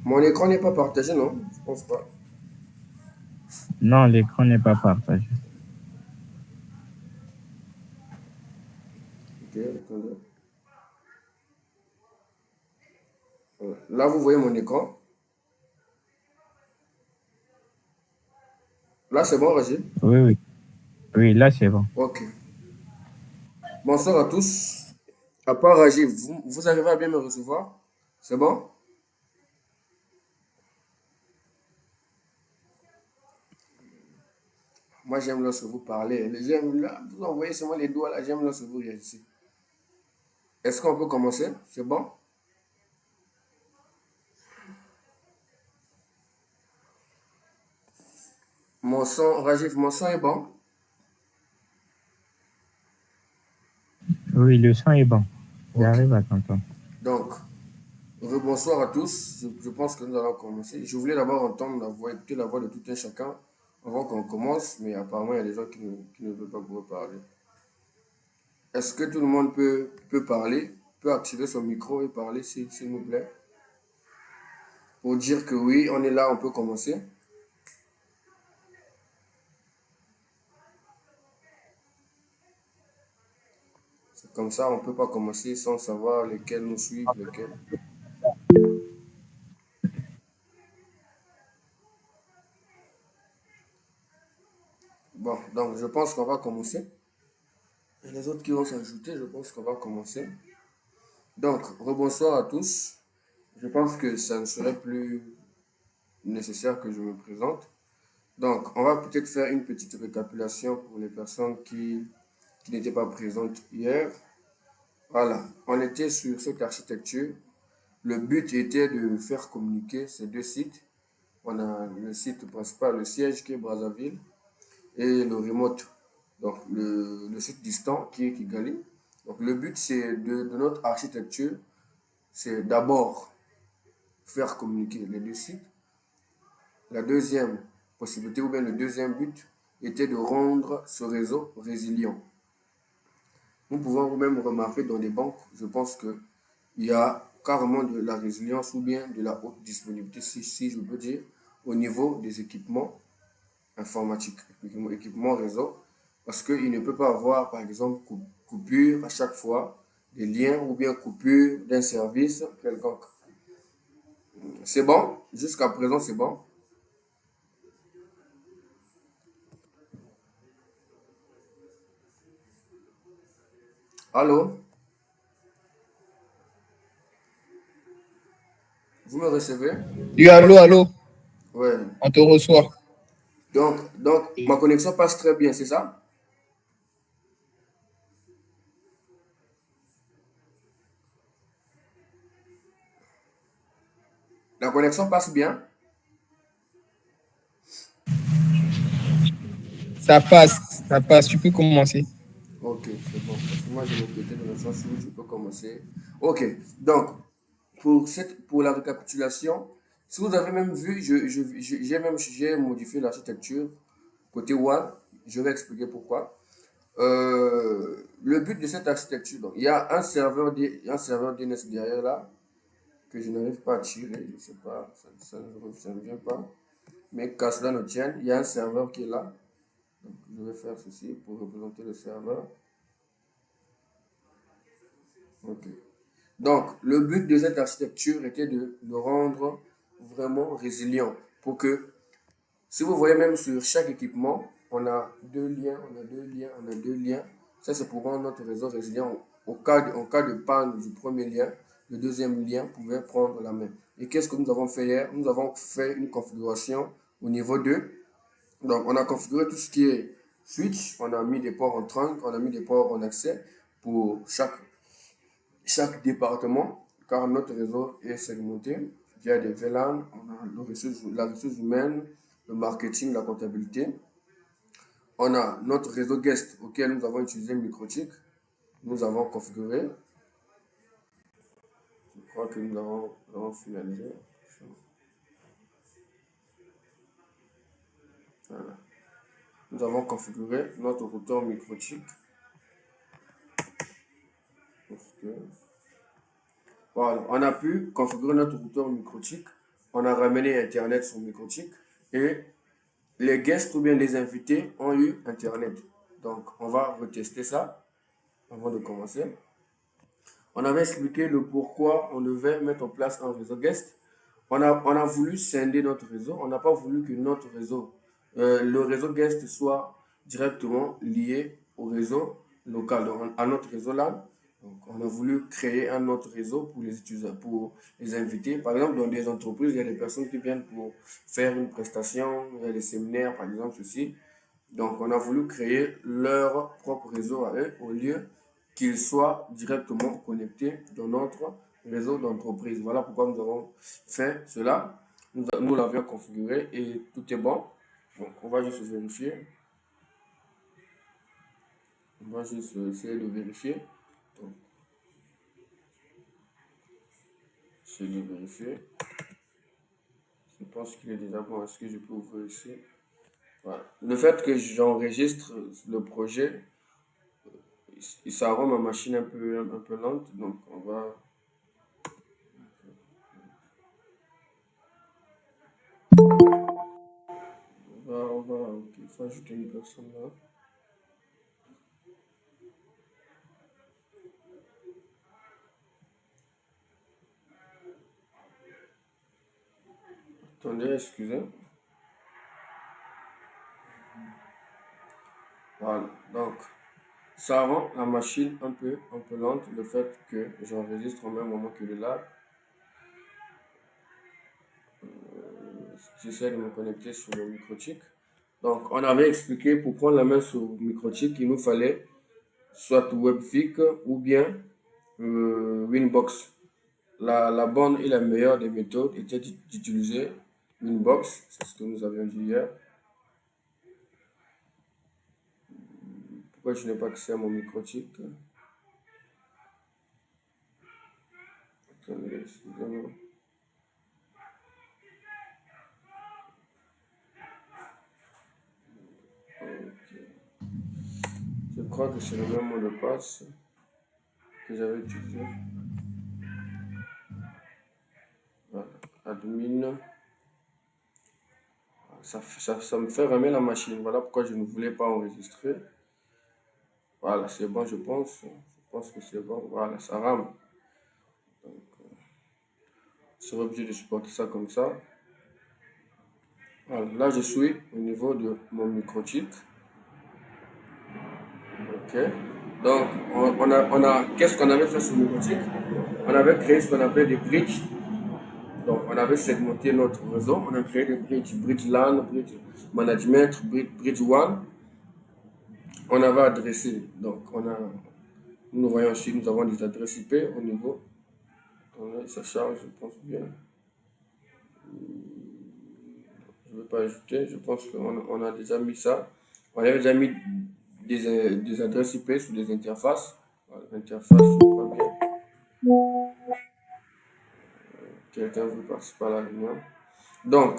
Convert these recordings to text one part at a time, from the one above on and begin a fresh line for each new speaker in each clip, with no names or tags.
Mon écran n'est pas partagé, non? Je pense pas.
Non, l'écran n'est pas partagé.
Ok, attendez. Là, vous voyez mon écran. Là, c'est bon, Régis?
Oui, oui. Oui, là, c'est bon.
Ok. Bonsoir à tous. À part Régis, vous arrivez à bien me recevoir? C'est bon? Moi, j'aime lorsque vous parlez. J'aime là, vous envoyez seulement les doigts là, j'aime lorsque vous réagissez. Est-ce qu'on peut commencer? C'est bon? Mon son, Rajiv, mon son est bon.
Oui, le son est bon.
Ok.
J'arrive à t'entendre.
Donc, bonsoir à tous. Je pense que nous allons commencer. Je voulais d'abord entendre la voix, écouter la voix de tout un chacun avant qu'on commence, mais apparemment, il y a des gens qui ne veulent pas pouvoir parler. Est-ce que tout le monde peut parler, peut activer son micro et parler, s'il vous plaît? Pour dire que oui, on est là, on peut commencer. C'est comme ça, on ne peut pas commencer sans savoir lesquels nous suivent, lesquels. Bon, donc je pense qu'on va commencer. Et les autres qui vont s'ajouter, je pense qu'on va commencer. Donc, rebonsoir à tous. Je pense que ça ne serait plus nécessaire que je me présente. Donc, on va peut-être faire une petite récapitulation pour les personnes qui n'étaient pas présentes hier. Voilà, on était sur cette architecture. Le but était de faire communiquer ces deux sites. On a le site principal, le siège qui est Brazzaville, et le remote, donc le site distant qui est Kigali. Donc, le but c'est de notre architecture, c'est d'abord faire communiquer les deux sites. La deuxième possibilité ou bien le deuxième but était de rendre ce réseau résilient. Nous pouvons même remarquer dans les banques, je pense qu'il y a carrément de la résilience ou bien de la haute disponibilité, si je peux dire, au niveau des équipements informatiques, équipements réseau, parce qu'il ne peut pas avoir, par exemple, coupure à chaque fois des liens ou bien coupure d'un service quelconque. C'est bon? Jusqu'à présent, c'est bon? Allô? Vous me recevez?
Oui, allô, allô,
Ouais.
on te reçoit.
Donc, ma connexion passe très bien, c'est ça? La connexion passe bien?
Ça passe, tu peux commencer.
Ok, c'est bon. Parce que moi, je m'inquiétais dans le sens où je peux commencer. Ok, donc, pour la récapitulation, si vous avez même vu, j'ai modifié l'architecture côté WAN. Je vais expliquer pourquoi. Le but de cette architecture, donc, il y a un serveur DNS derrière là que je n'arrive pas à tirer. Je ne sais pas, ça ne vient pas. Mais qu'à cela ne tienne, il y a un serveur qui est là. Donc, je vais faire ceci pour représenter le serveur. Ok. Donc, le but de cette architecture était de le rendre vraiment résilient pour que, si vous voyez même sur chaque équipement, on a deux liens, on a deux liens, on a deux liens. Ça, c'est pour rendre notre réseau résilient. En cas de panne du premier lien, le deuxième lien pouvait prendre la main. Et qu'est-ce que nous avons fait hier? Nous avons fait une configuration au niveau 2. Donc, on a configuré tout ce qui est switch, on a mis des ports en trunk, on a mis des ports en accès pour chaque département, car notre réseau est segmenté via des VLAN, on a la ressource humaine, le marketing, la comptabilité. On a notre réseau guest auquel nous avons utilisé Microtik. Nous avons configuré. Je crois que nous avons finalisé. Voilà. Nous avons configuré notre routeur Microtik. Voilà, on a pu configurer notre routeur Microtik on a ramené Internet sur microchip et les guests ou bien les invités ont eu Internet. Donc, on va retester ça avant de commencer. On avait expliqué le pourquoi on devait mettre en place un réseau guest. On a voulu scinder notre réseau. On n'a pas voulu que notre réseau, le réseau guest soit directement lié au réseau local, donc à notre réseau LAN. Donc, on a voulu créer un autre réseau pour les utilisateurs, pour les invités. Par exemple, dans des entreprises, il y a des personnes qui viennent pour faire une prestation, il y a des séminaires, par exemple, ceci. Donc, on a voulu créer leur propre réseau à eux au lieu qu'ils soient directement connectés dans notre réseau d'entreprise. Voilà pourquoi nous avons fait cela. Nous l'avions configuré et tout est bon. Donc, on va juste vérifier. On va juste essayer de vérifier. Donc, essayer de vérifier. Je pense qu'il est déjà bon. Est-ce que je peux ouvrir ici? Voilà. Le fait que j'enregistre le projet, ça rend ma machine un peu lente. Donc, ok, il faut ajouter une personne là. Attendez, excusez. Voilà. Donc, ça rend la machine un peu lente, le fait que j'enregistre au même moment que le là. J'essaie de me connecter sur le microchip. Donc, on avait expliqué pour prendre la main sur le microchip, il nous fallait soit Webfig ou bien Winbox. La bonne et la meilleure des méthodes était d'utiliser Winbox, c'est ce que nous avions dit hier. Pourquoi je n'ai pas accès à mon microchip? Attendez, excusez-moi. Ok. Je crois que c'est le même mot de passe que j'avais utilisé. Voilà. Admin. Ça me fait ramer la machine. Voilà pourquoi je ne voulais pas enregistrer. Voilà, c'est bon, je pense. Je pense que c'est bon. Voilà, ça rame. Donc, je serai obligé de supporter ça comme ça. Voilà, là, je suis au niveau de mon microchip. Ok. Donc, qu'est-ce qu'on avait fait sur le microchip? On avait créé ce qu'on appelle des bridges. Donc, on avait segmenté notre réseau. On a créé des bridges, bridge LAN, bridge management, bridge one. On avait adressé. Donc, nous voyons ici, nous avons des adresses IP au niveau. Attendez, ça charge, je pense bien. Je ne vais pas ajouter, je pense qu'on a déjà mis ça. On avait déjà mis des adresses IP sur des interfaces. Voilà, l'interface, je crois bien. Quelqu'un veut participer à la réunion. Donc,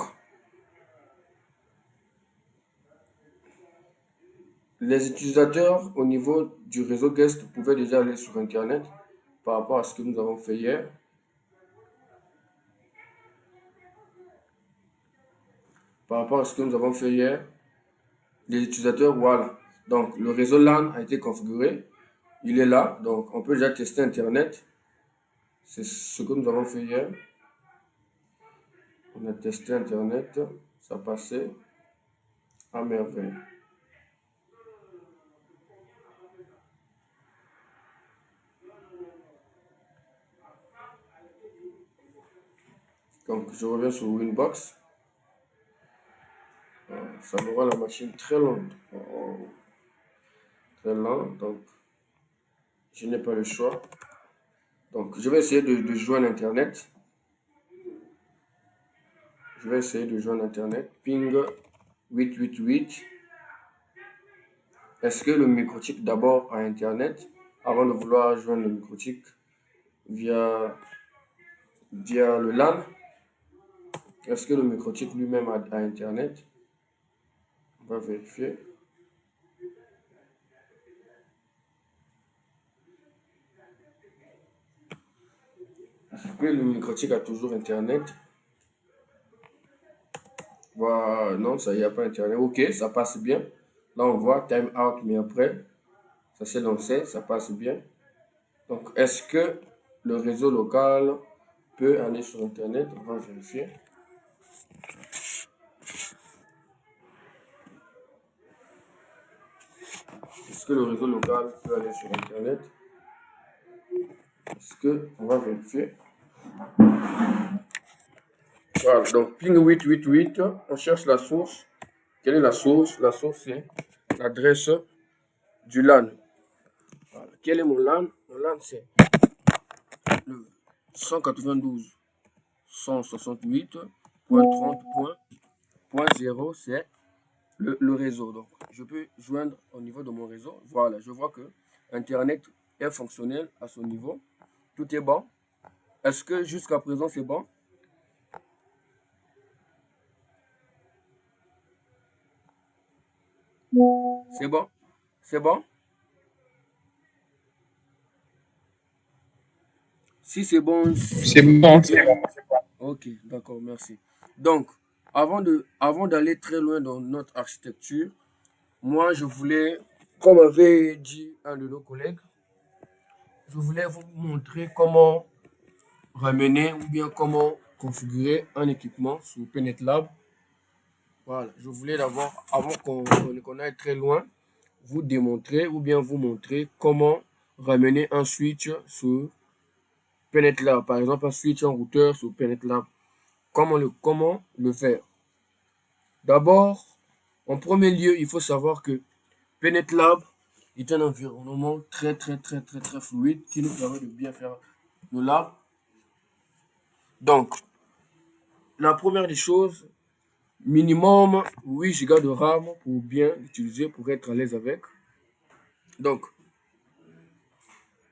les utilisateurs au niveau du réseau guest pouvaient déjà aller sur Internet par rapport à ce que nous avons fait hier. Par rapport à ce que nous avons fait hier, les utilisateurs, voilà. Donc, le réseau LAN a été configuré. Il est là. Donc, on peut déjà tester Internet. C'est ce que nous avons fait hier. On a testé Internet. Ça passait à merveille. Donc, je reviens sur Winbox. Ça me rend la machine très lente. Très lente. Donc, je n'ai pas le choix. Donc, je vais essayer de joindre Internet. Je vais essayer de joindre Internet. Ping 888. Est-ce que le microchip d'abord a Internet avant de vouloir joindre le microchip via le LAN? Est-ce que le microchip lui-même a Internet? On va vérifier. Est-ce que le microchip a toujours Internet? Voilà, non, ça y a pas Internet. Ok, ça passe bien. Là, on voit time out, mais après, ça s'est lancé, ça passe bien. Donc, est-ce que le réseau local peut aller sur Internet? On va vérifier. Est-ce que le réseau local peut aller sur Internet? Est-ce que on va vérifier? Voilà, donc ping 888, on cherche la source. Quelle est la source? La source, c'est l'adresse du LAN. Voilà. Quel est mon LAN? Mon LAN, c'est le 192.168.30.0, c'est le réseau. Donc, je peux joindre au niveau de mon réseau. Voilà, je vois que Internet est fonctionnel à ce niveau. Tout est bon. Est-ce que jusqu'à présent, c'est bon? C'est bon? C'est bon? Si c'est bon,
C'est bon.
ok, d'accord, merci. Donc, avant d'aller très loin dans notre architecture, moi, je voulais, comme avait dit un de nos collègues, je voulais vous montrer comment ramener ou bien comment configurer un équipement sur PNET Lab. Voilà, je voulais d'abord, avant qu'on aille très loin, vous démontrer ou bien vous montrer comment ramener un switch sur PNET Lab. Par exemple, un switch en routeur sur PNET Lab. Comment le faire? D'abord, en premier lieu, il faut savoir que PNET Lab est un environnement très fluide qui nous permet de bien faire le lab. Donc, la première des choses, minimum 8 Go de RAM pour bien l'utiliser, pour être à l'aise avec. Donc,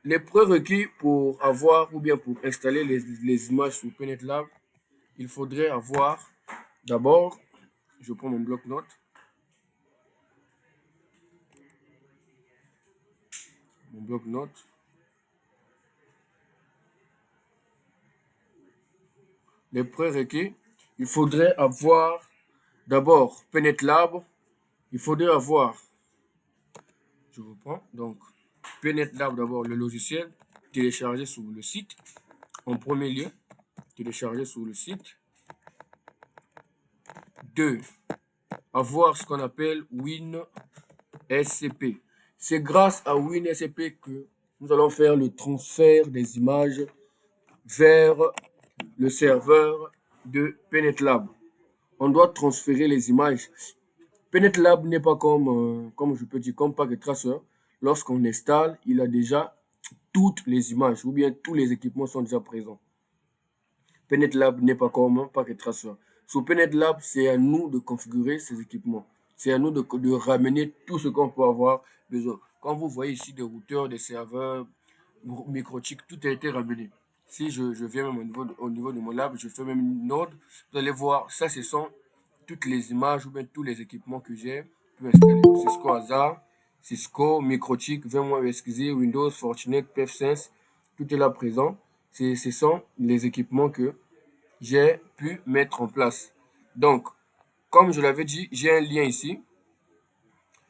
les prérequis pour avoir ou bien pour installer les images sur PNET Lab, il faudrait avoir d'abord, je prends mon bloc-notes, les prérequis, il faudrait avoir d'abord PNET Lab, il faudrait avoir, je reprends, donc PNET Lab d'abord, le logiciel, téléchargé sur le site, en premier lieu, téléchargé sur le site. 2. Avoir ce qu'on appelle WinSCP. C'est grâce à WinSCP que nous allons faire le transfert des images vers le serveur de PNET Lab. On doit transférer les images. PNET Lab n'est pas comme je peux dire, comme Packet Tracer. Lorsqu'on installe, il a déjà toutes les images ou bien tous les équipements sont déjà présents. PNET Lab n'est pas comme Packet Tracer. Sur PNET Lab, c'est à nous de configurer ces équipements. C'est à nous de ramener tout ce qu'on peut avoir besoin. Quand vous voyez ici des routeurs, des serveurs, microchips, tout a été ramené. Si je viens même au niveau de mon lab, je fais même une node, vous allez voir, ça ce sont toutes les images ou bien tous les équipements que j'ai pu installer. Cisco Hasard, Cisco, Microchip, VMware USXZ, Windows, Fortinet, PFSense, tout est là présent. Ce sont les équipements que j'ai pu mettre en place. Donc, comme je l'avais dit, j'ai un lien ici,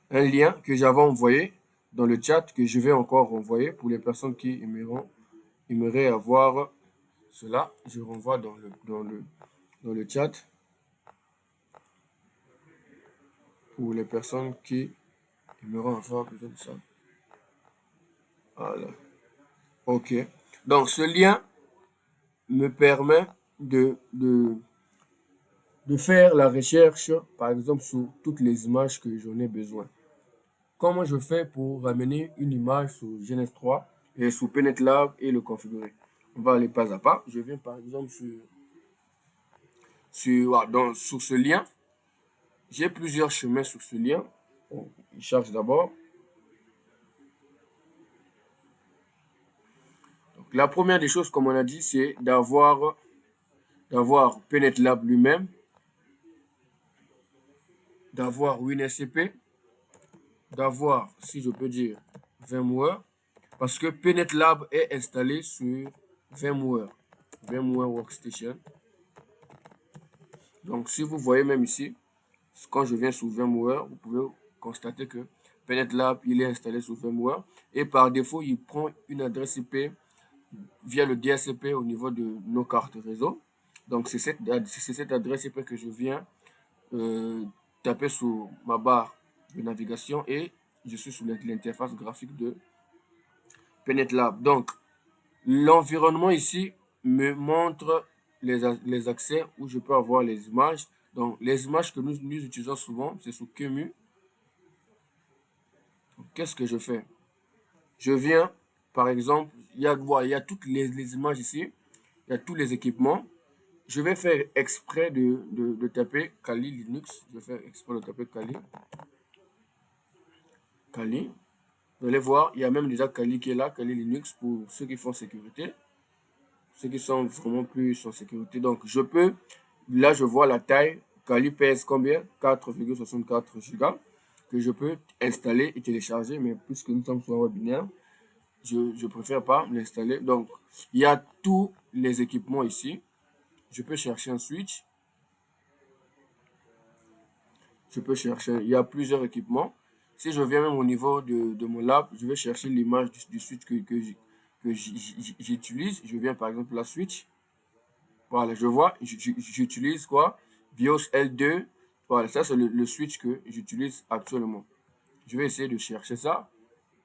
un lien que j'avais envoyé dans le chat, que je vais encore renvoyer pour les personnes qui aimeraient avoir cela. Je renvoie dans le chat pour les personnes qui aimeraient avoir besoin de ça. Voilà. OK. Donc, ce lien me permet de faire la recherche, par exemple, sur toutes les images que j'en ai besoin. Comment je fais pour ramener une image sur GNS3 et sur PNET Lab et le configurer? On va aller pas à pas. Je viens par exemple sur ce lien. J'ai plusieurs chemins sur ce lien. Bon, il charge d'abord. Donc, la première des choses, comme on a dit, c'est d'avoir PNET Lab lui-même, d'avoir WinSCP, d'avoir, si je peux dire, VMware, parce que PNET Lab est installé sur VMware Workstation. Donc, si vous voyez même ici, quand je viens sur VMware, vous pouvez constater que PenetLab, il est installé sur VMware. Et par défaut, il prend une adresse IP via le DHCP au niveau de nos cartes réseau. Donc, c'est cette adresse IP que je viens taper sur ma barre de navigation et je suis sur l'interface graphique de PenetLab. Donc, l'environnement ici me montre les accès où je peux avoir les images. Donc, les images que nous utilisons souvent, c'est sur QEMU. Qu'est-ce que je fais? Je viens, par exemple, il y a toutes les images ici, il y a tous les équipements. Je vais faire exprès de taper Kali Linux. Je vais faire exprès de taper Kali. Vous allez voir, il y a même déjà Kali qui est là, Kali Linux pour ceux qui font sécurité. Ceux qui sont vraiment plus en sécurité. Donc, je peux, là, je vois la taille. Kali pèse combien? 4,64 Go que je peux installer et télécharger. Mais puisque nous sommes sur un webinaire, je préfère pas l'installer. Donc, il y a tous les équipements ici. Je peux chercher un switch. Je peux chercher, il y a plusieurs équipements. Si je viens même au niveau de mon lab, je vais chercher l'image du switch que j'utilise. Je viens par exemple la switch. Voilà, je vois, j'utilise quoi? BIOS L2. Voilà, ça c'est le switch que j'utilise actuellement. Je vais essayer de chercher ça.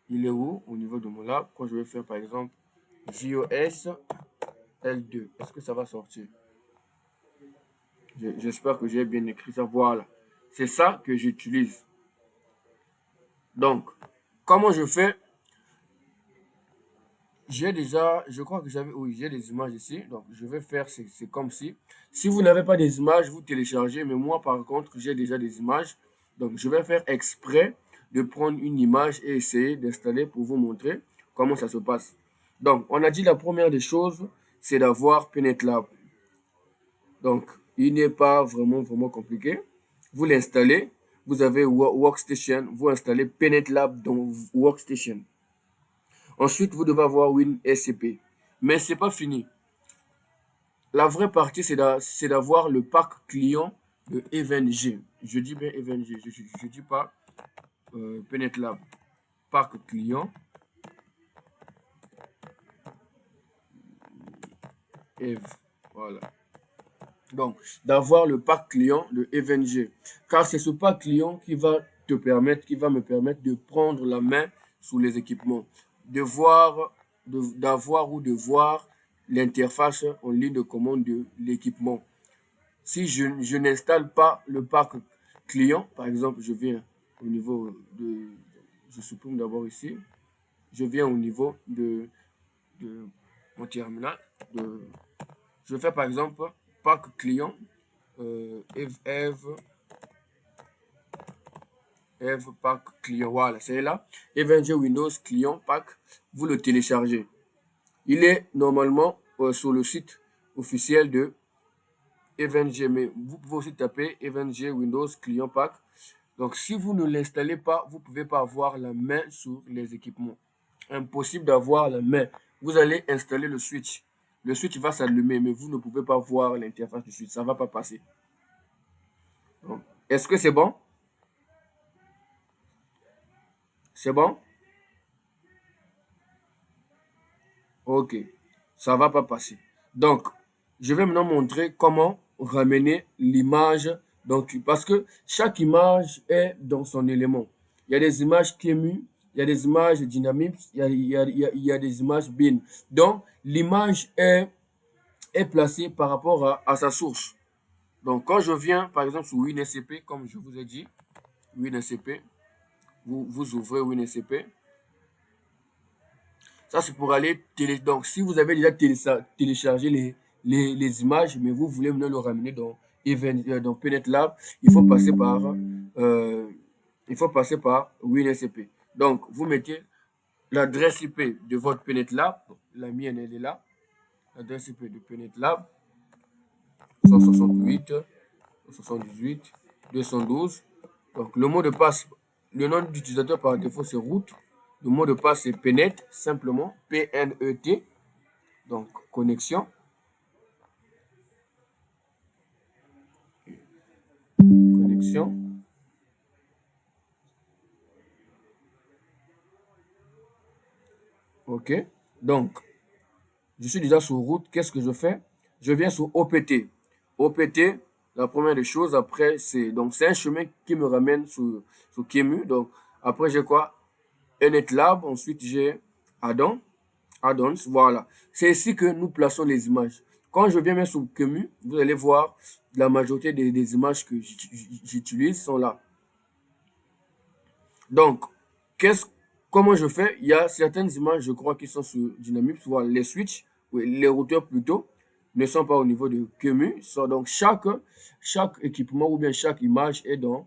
Il est où? Au niveau de mon lab. Quand je vais faire par exemple BIOS L2. Est-ce que ça va sortir? J'espère que j'ai bien écrit ça. Voilà. C'est ça que j'utilise. Donc, comment je fais? J'ai déjà, je crois que j'avais, oui, j'ai des images ici. Donc, je vais faire, c'est comme si vous n'avez pas des images, vous téléchargez. Mais moi, par contre, j'ai déjà des images. Donc, je vais faire exprès de prendre une image et essayer d'installer pour vous montrer comment ça se passe. Donc, on a dit la première des choses, c'est d'avoir PenetLab. Donc, il n'est pas vraiment compliqué. Vous l'installez. Vous avez Workstation. Vous installez PenetLab dans Workstation. Ensuite, vous devez avoir WinSCP. Mais ce n'est pas fini. La vraie partie, c'est d'avoir le pack client de EVNG. Je dis bien EVNG. Je ne dis pas PenetLab. Pack client. Ev. Voilà. Donc, d'avoir le pack client de EVNG. Car c'est ce pack client qui va me permettre de prendre la main sur les équipements. D'avoir ou de voir l'interface en ligne de commande de l'équipement. Si je n'installe pas le pack client, par exemple, je viens au niveau de, je supprime d'abord ici, je viens au niveau de mon terminal, je fais par exemple pack client, Eve pack client, voilà, c'est là, EVNG Windows client pack, vous le téléchargez. Il est normalement sur le site officiel de EVNG, mais vous pouvez aussi taper EVNG Windows Client Pack. Donc, si vous ne l'installez pas, vous ne pouvez pas avoir la main sur les équipements. Impossible d'avoir la main. Vous allez installer le switch. Le switch va s'allumer, mais vous ne pouvez pas voir l'interface du switch. Ça ne va pas passer. Est-ce que c'est bon? C'est bon? Ok. Ça ne va pas passer. Donc, je vais maintenant montrer comment ramener l'image. Donc, parce que chaque image est dans son élément. Il y a des images QEMU, il y a des images dynamiques, il y a des images bin. Donc, l'image est placée par rapport à sa source. Donc, quand je viens, par exemple, sur WinSCP, comme je vous ai dit, WinSCP, vous ouvrez WinSCP. Ça, c'est pour aller Donc, si vous avez déjà téléchargé les images, mais vous voulez maintenant le ramener dans PenetLab, il faut passer par WinSCP. Donc, vous mettez l'adresse IP de votre PenetLab. La mienne, elle est là. L'adresse IP de PenetLab, 168, 178, 212. Donc, le mot de passe, le nom d'utilisateur par défaut, c'est root. Le mot de passe, c'est PNET, simplement, P-N-E-T. Donc, connexion. Connexion. OK. Donc, je suis déjà sur route. Qu'est-ce que je fais? Je viens sur OPT. OPT, la première des choses, après, c'est un chemin qui me ramène sur Kemu. Donc, après, j'ai quoi? NetLab. Ensuite, j'ai Addon. Addons, voilà. C'est ici que nous plaçons les images. Quand je viens mettre sur Kemu, vous allez voir la majorité des images que j'utilise sont là. Donc, comment je fais? Il y a certaines images, je crois, qui sont sur Dynamics, soit les switches, oui, les routeurs plutôt, ne sont pas au niveau de Kemu. Donc, chaque équipement ou bien chaque image est dans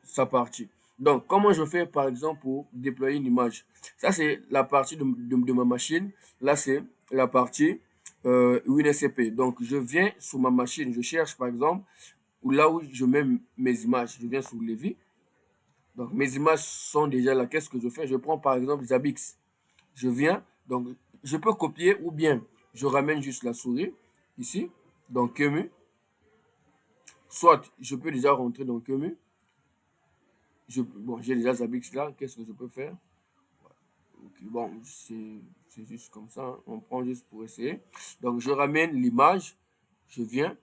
sa partie. Donc, comment je fais, par exemple, pour déployer une image? Ça, c'est la partie de ma machine. Là, c'est la partie WinSCP. Donc, je viens sur ma machine, je cherche, par exemple, là où je mets mes images. Je viens sur Levi. Donc, mes images sont déjà là. Qu'est-ce que je fais? Je prends par exemple Zabbix. Je viens, donc je peux copier ou bien je ramène juste la souris ici, dans Kemu. Soit je peux déjà rentrer dans Kemu. Bon, j'ai déjà Zabbix là. Qu'est-ce que je peux faire? Okay, bon, c'est juste comme ça. Hein. On prend juste pour essayer. Donc, je ramène l'image. Je viens.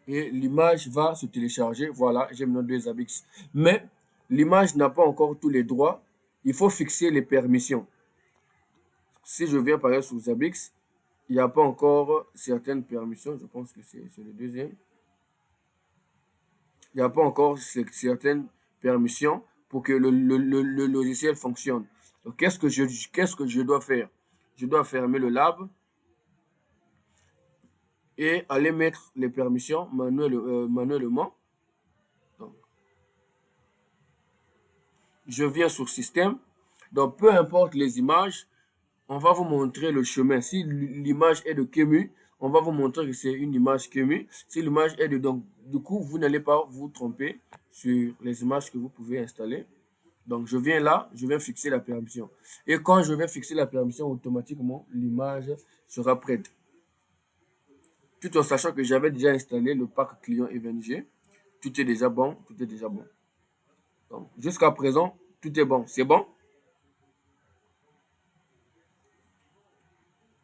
Et l'image va se télécharger. Voilà, j'ai maintenant deux Zabbix. Mais l'image n'a pas encore tous les droits. Il faut fixer les permissions. Si je viens par exemple sur Zabbix, il n'y a pas encore certaines permissions. Je pense que c'est le deuxième. Il n'y a pas encore certaines permissions pour que le logiciel fonctionne. Donc, qu'est-ce que je dois faire? Je dois fermer le lab et aller mettre les permissions manuellement. Donc, je viens sur Système. Donc, peu importe les images, on va vous montrer le chemin. Si l'image est de Kemu, on va vous montrer que c'est une image Kemu. Si l'image est de... Donc, du coup, vous n'allez pas vous tromper sur les images que vous pouvez installer. Donc, je viens là, je vais fixer la permission. Et quand je vais fixer la permission, automatiquement, l'image sera prête. Tout en sachant que j'avais déjà installé le pack client EVNG. Tout est déjà bon, tout est déjà bon. Donc, jusqu'à présent, tout est bon. C'est bon?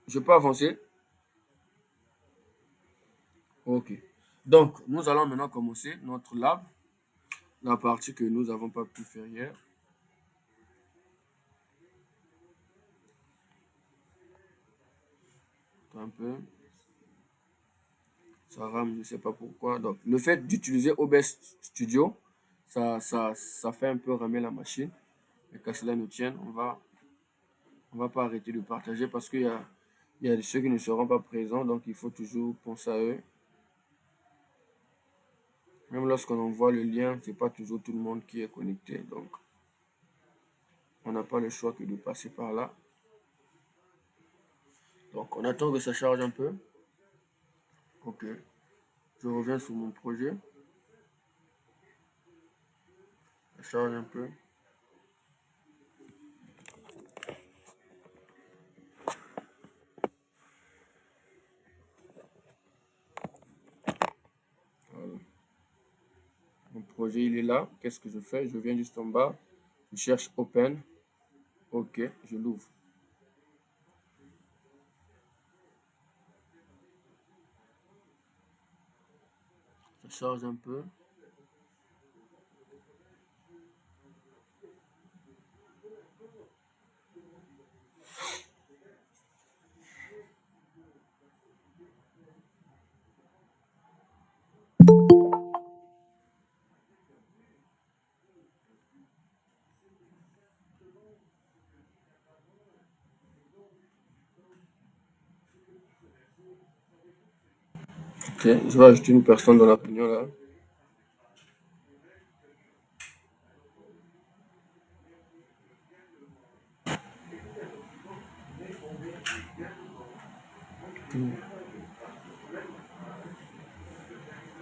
Je peux avancer? OK. Donc, nous allons maintenant commencer notre lab, la partie que nous n'avons pas pu faire hier. Un peu. Ça rame, je ne sais pas pourquoi. Donc, le fait d'utiliser OBS Studio, ça fait un peu ramer la machine. Mais qu'à cela ne tienne, on va pas arrêter de partager parce qu'il y a ceux qui ne seront pas présents, donc il faut toujours penser à eux. Même lorsqu'on envoie le lien, c'est pas toujours tout le monde qui est connecté, donc on n'a pas le choix que de passer par là. Donc on attend que ça charge un peu. Ok, je reviens sur mon projet. Ça charge un peu. Voilà. Mon projet il est là. Qu'est-ce que je fais? Je viens juste en bas. Je cherche Open. Ok, je l'ouvre. Ça charge un peu. Ok, je vais ajouter une personne dans la réunion là.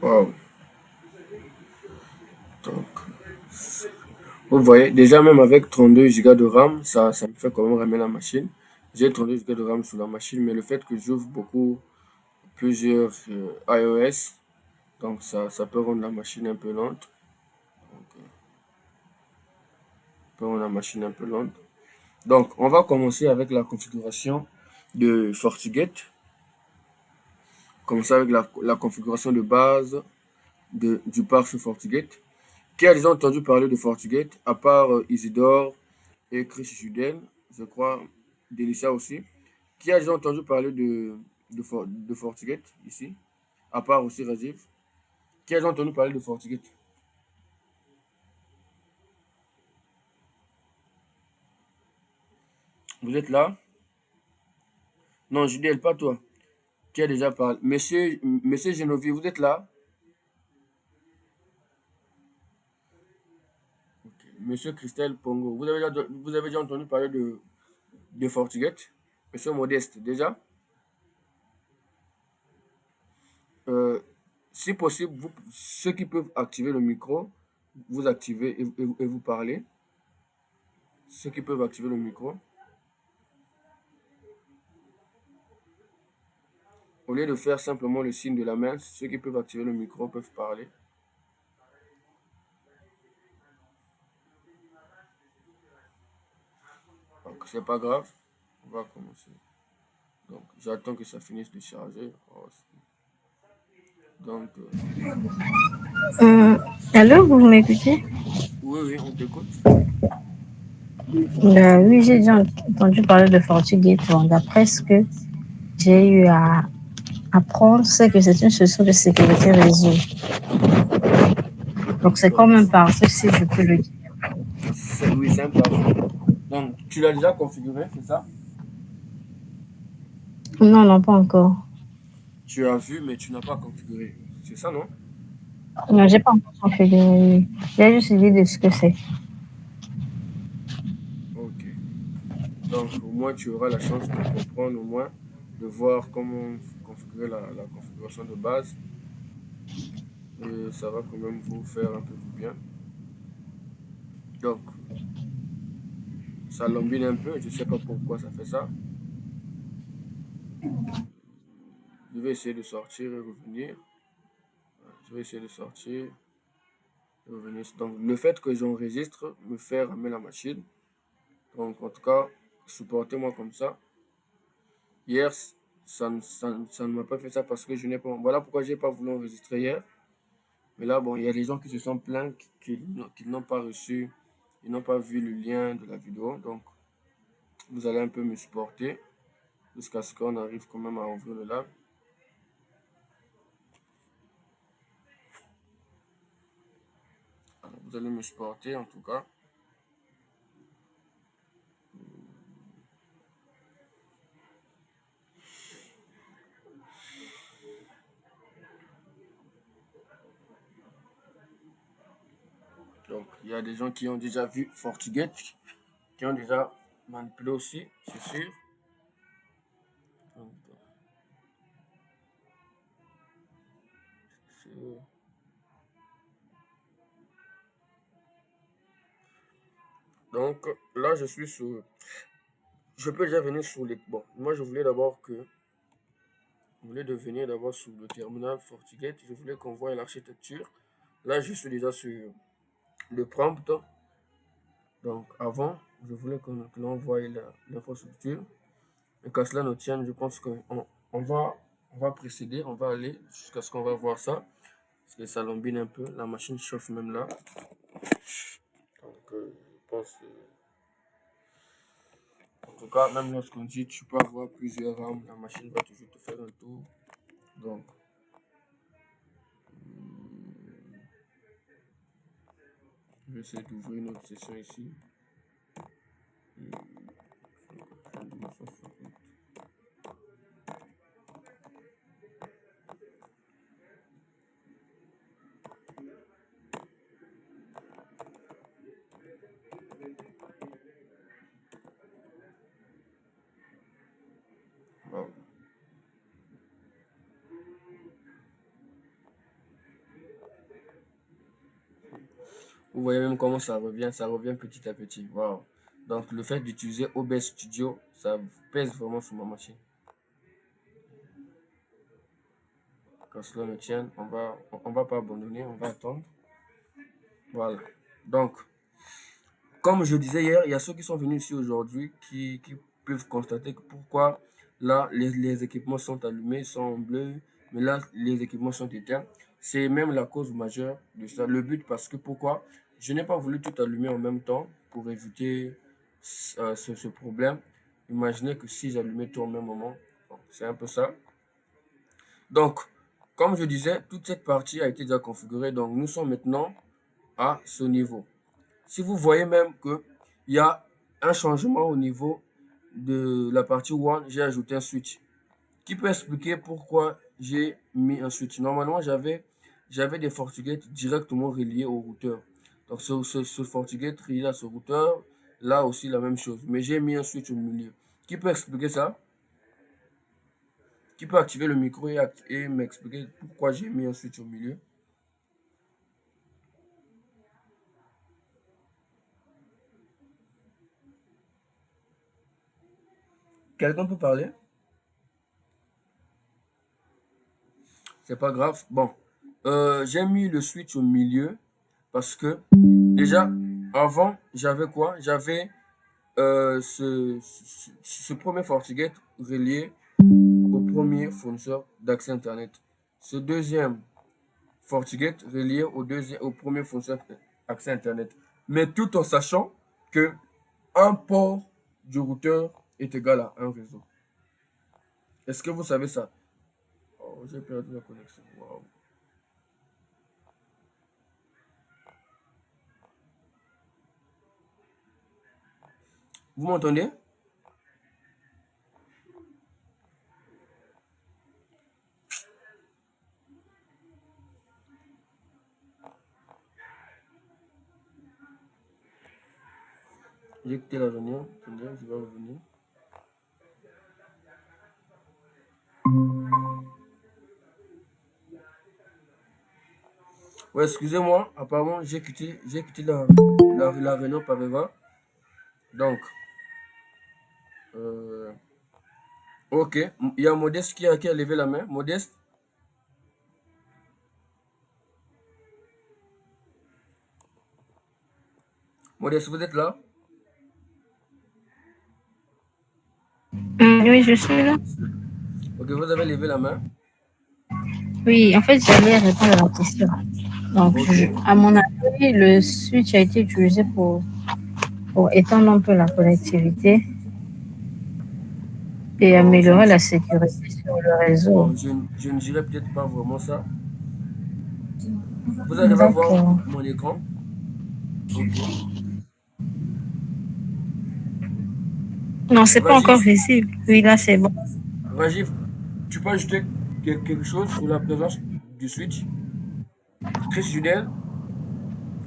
Wow. Donc, vous voyez, déjà même avec 32 Go de RAM, ça me fait quand même ramener la machine. J'ai 32 Go de RAM sur la machine, mais le fait que j'ouvre plusieurs iOS, Donc ça peut rendre la machine un peu lente. Donc, peut rendre la machine un peu lente. Donc, on va commencer avec la configuration de FortiGate. Commencer avec la configuration de base du pare-feu FortiGate. Qui a déjà entendu parler de FortiGate, à part Isidore et Chris Juden, je crois, Delicia aussi. Qui a déjà entendu parler de FortiGate ici, à part aussi Rajiv? Qui a déjà entendu parler de FortiGate? Vous êtes là? Non, Judel, pas toi. Qui a déjà parlé? Monsieur Genovi, vous êtes là? Ok. Monsieur Christelle Pongo, vous avez déjà entendu parler de FortiGate? Monsieur Modeste, déjà? Euh, Si possible, ceux qui peuvent activer le micro, vous activez et vous parlez. Ceux qui peuvent activer le micro. Au lieu de faire simplement le signe de la main, ceux qui peuvent activer le micro peuvent parler. Donc, c'est pas grave. On va commencer. Donc, j'attends que ça finisse de charger. Oh, donc,
Euh, Allô, vous m'écoutez?
oui, oui, on t'écoute.
Oui, j'ai déjà entendu parler de FortiGate. Bon, d'après ce que j'ai eu à apprendre, c'est que c'est une solution de sécurité réseau. Donc, c'est
Donc,
comme un pare-feu, si je peux le dire.
oui, c'est un pare-feu. Donc, tu l'as déjà configuré, c'est ça?
Non, non, pas encore.
Tu as vu, mais tu n'as pas configuré. C'est ça, non?
Non, j'ai pas encore configuré. J'ai juste l'idée de ce que c'est.
Ok. Donc, au moins, tu auras la chance de comprendre, au moins, de voir comment configurer la configuration de base. Et ça va quand même vous faire un peu du bien. Donc, ça lambine un peu. Je ne sais pas pourquoi ça fait ça. Je vais essayer de sortir et revenir. Je vais essayer de sortir et revenir. Donc, le fait que j'enregistre me fait ramer la machine. Donc, en tout cas, supportez-moi comme ça. Hier, ça ne m'a pas fait ça parce que je n'ai pas. Voilà pourquoi je n'ai pas voulu enregistrer hier. Mais là, bon, il y a des gens qui se sont plaints qu'ils n'ont pas reçu, ils n'ont pas vu le lien de la vidéo. Donc, vous allez un peu me supporter jusqu'à ce qu'on arrive quand même à ouvrir le live. Alors, vous allez me supporter en tout cas. Donc, il y a des gens qui ont déjà vu FortiGate, qui ont déjà manipulé aussi, c'est sûr. Donc, c'est- donc, là, je suis sur. Je peux déjà venir sur les. Bon, moi, je voulais d'abord que. Je voulais de venir d'abord sur le terminal FortiGate. Je voulais qu'on voie l'architecture. Là, je suis déjà sur le prompt. Donc, avant, je voulais que l'on voie l'infrastructure. Et qu'à cela ne tienne, je pense on va précéder, on va aller jusqu'à ce qu'on va voir ça. Parce que ça lambine un peu. La machine chauffe même là. Donc, je pense. En tout cas, même lorsqu'on dit tu peux avoir plusieurs rames, la machine va toujours te faire un tour. Donc, je vais essayer d'ouvrir une autre session ici. Wow. Vous voyez même comment ça revient petit à petit. Wow. Donc, le fait d'utiliser OBS Studio, ça pèse vraiment sur ma machine. qu'à cela ne tienne, on va pas abandonner, on va attendre. Voilà. Donc, comme je disais hier, il y a ceux qui sont venus ici aujourd'hui qui peuvent constater que pourquoi là, les équipements sont allumés, sont en bleu, mais là, les équipements sont éteints. C'est même la cause majeure de ça. Le but, parce que pourquoi? Je n'ai pas voulu tout allumer en même temps pour éviter ce problème. Imaginez que si j'allumais tout au même moment, bon, c'est un peu ça. Donc, comme je disais, toute cette partie a été déjà configurée. Donc, nous sommes maintenant à ce niveau. Si vous voyez même qu'il y a un changement au niveau de la partie One, j'ai ajouté un switch. Qui peut expliquer pourquoi j'ai mis un switch? Normalement, j'avais des FortiGate directement reliés au routeur. Donc, ce FortiGate relié à ce routeur, là aussi la même chose. Mais j'ai mis un switch au milieu. Qui peut expliquer ça? Qui peut activer le micro et m'expliquer pourquoi j'ai mis un switch au milieu? Quelqu'un peut parler? C'est pas grave. Bon, j'ai mis le switch au milieu parce que déjà, avant, j'avais quoi? J'avais ce premier FortiGate relié au premier fournisseur d'accès Internet. Ce deuxième FortiGate relié au premier fournisseur d'accès Internet. Mais tout en sachant que un port du routeur est égal à un réseau. Est-ce que vous savez ça? Oh, j'ai perdu la connexion. Wow. Vous m'entendez? J'ai quitté la réunion. Attendez, je vais revenir. Ouais, excusez-moi. Apparemment, j'ai quitté la réunion par erreur. Donc, ok. Il y a Modeste qui a levé la main. Modeste? Modeste, vous êtes là?
Oui, je suis là.
Ok, vous avez levé la main.
Oui, en fait, j'allais répondre à la question. Donc,
Ok.
à mon avis, le switch a été utilisé pour étendre un peu la connectivité et
Non,
améliorer la sécurité sur le réseau.
bon, je ne dirais peut-être pas vraiment ça. Vous arrivez à voir
D'accord.
mon écran? Ok.
Non, c'est pas encore
Rajiv,
visible. Oui, là, c'est bon.
Rajiv, tu peux ajouter quelque chose sur la présence du switch? Chris Judel,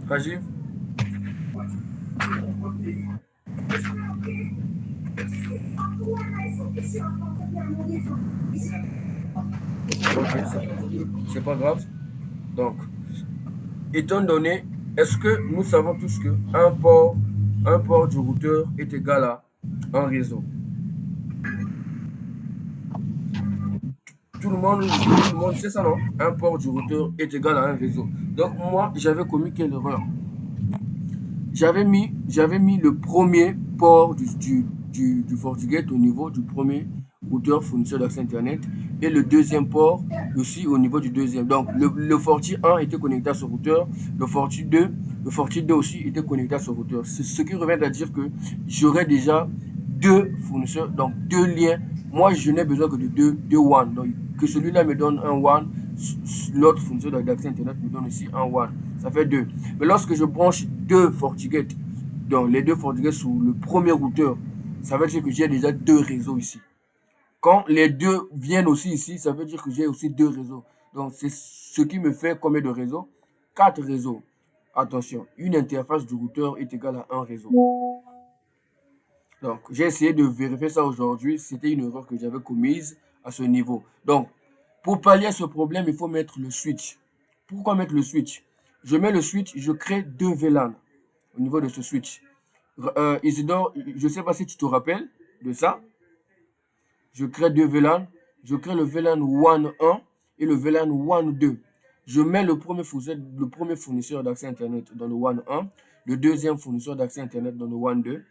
Rajiv? Ok, c'est pas grave. Donc, étant donné, est-ce que nous savons tous que un port du routeur est égal à un réseau? Tout le monde sait ça, non? Un port du routeur est égal à un réseau. Donc, moi, j'avais commis quelle erreur? J'avais mis le premier port du FortiGate au niveau du premier routeur fournisseur d'accès Internet et le deuxième port aussi au niveau du deuxième. Donc, le Forti 1 était connecté à ce routeur, le Forti 2 aussi était connecté à ce routeur. Ce qui revient à dire que j'aurais déjà deux fournisseurs, donc deux liens. Moi, je n'ai besoin que de deux WAN. Donc, que celui-là me donne un WAN, l'autre fournisseur d'accès Internet me donne aussi un WAN. Ça fait deux. Mais lorsque je branche deux FortiGate, donc les deux FortiGate sous le premier routeur, ça veut dire que j'ai déjà deux réseaux ici. Quand les deux viennent aussi ici, ça veut dire que j'ai aussi deux réseaux. Donc c'est ce qui me fait combien de réseaux? Quatre réseaux. Attention, une interface du routeur est égale à un réseau. Donc j'ai essayé de vérifier ça aujourd'hui. C'était une erreur que j'avais commise à ce niveau. Donc pour pallier à ce problème, il faut mettre le switch. Pourquoi mettre le switch? Je mets le switch, je crée deux VLAN au niveau de ce switch. Isidore, je ne sais pas si tu te rappelles de ça. Je crée deux VLAN. Je crée le VLAN WAN 1 et le VLAN WAN 2. Je mets le premier fournisseur d'accès Internet dans le WAN 1, le deuxième fournisseur d'accès Internet dans le WAN 2.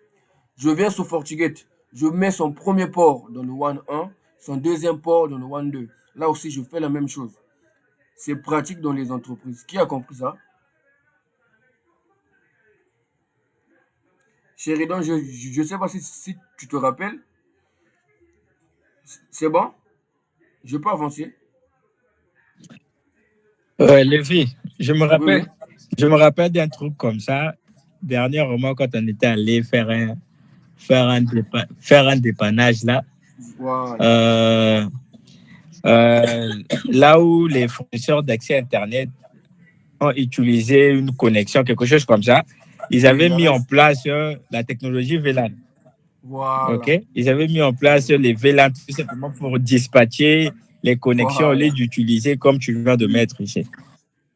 Je viens sur FortiGate, je mets son premier port dans le WAN 1, son deuxième port dans le WAN 2. Là aussi, je fais la même chose. C'est pratique dans les entreprises. Qui a compris ça? Sheridan, je ne sais pas si tu te rappelles. C'est bon? Je peux avancer?
Lévi,
Oui, oui.
je me rappelle d'un truc comme ça, dernièrement, quand on était allé faire un dépannage là,
Voilà.
euh, là où les fournisseurs d'accès Internet ont utilisé une connexion, quelque chose comme ça, ils
Oui,
avaient
la
mis en
reste.
place la technologie VLAN.
Voilà.
OK? Ils avaient mis en place les VLAN tout simplement pour dispatcher les connexions au lieu
Voilà.
d'utiliser comme tu viens de
Oui.
mettre ici.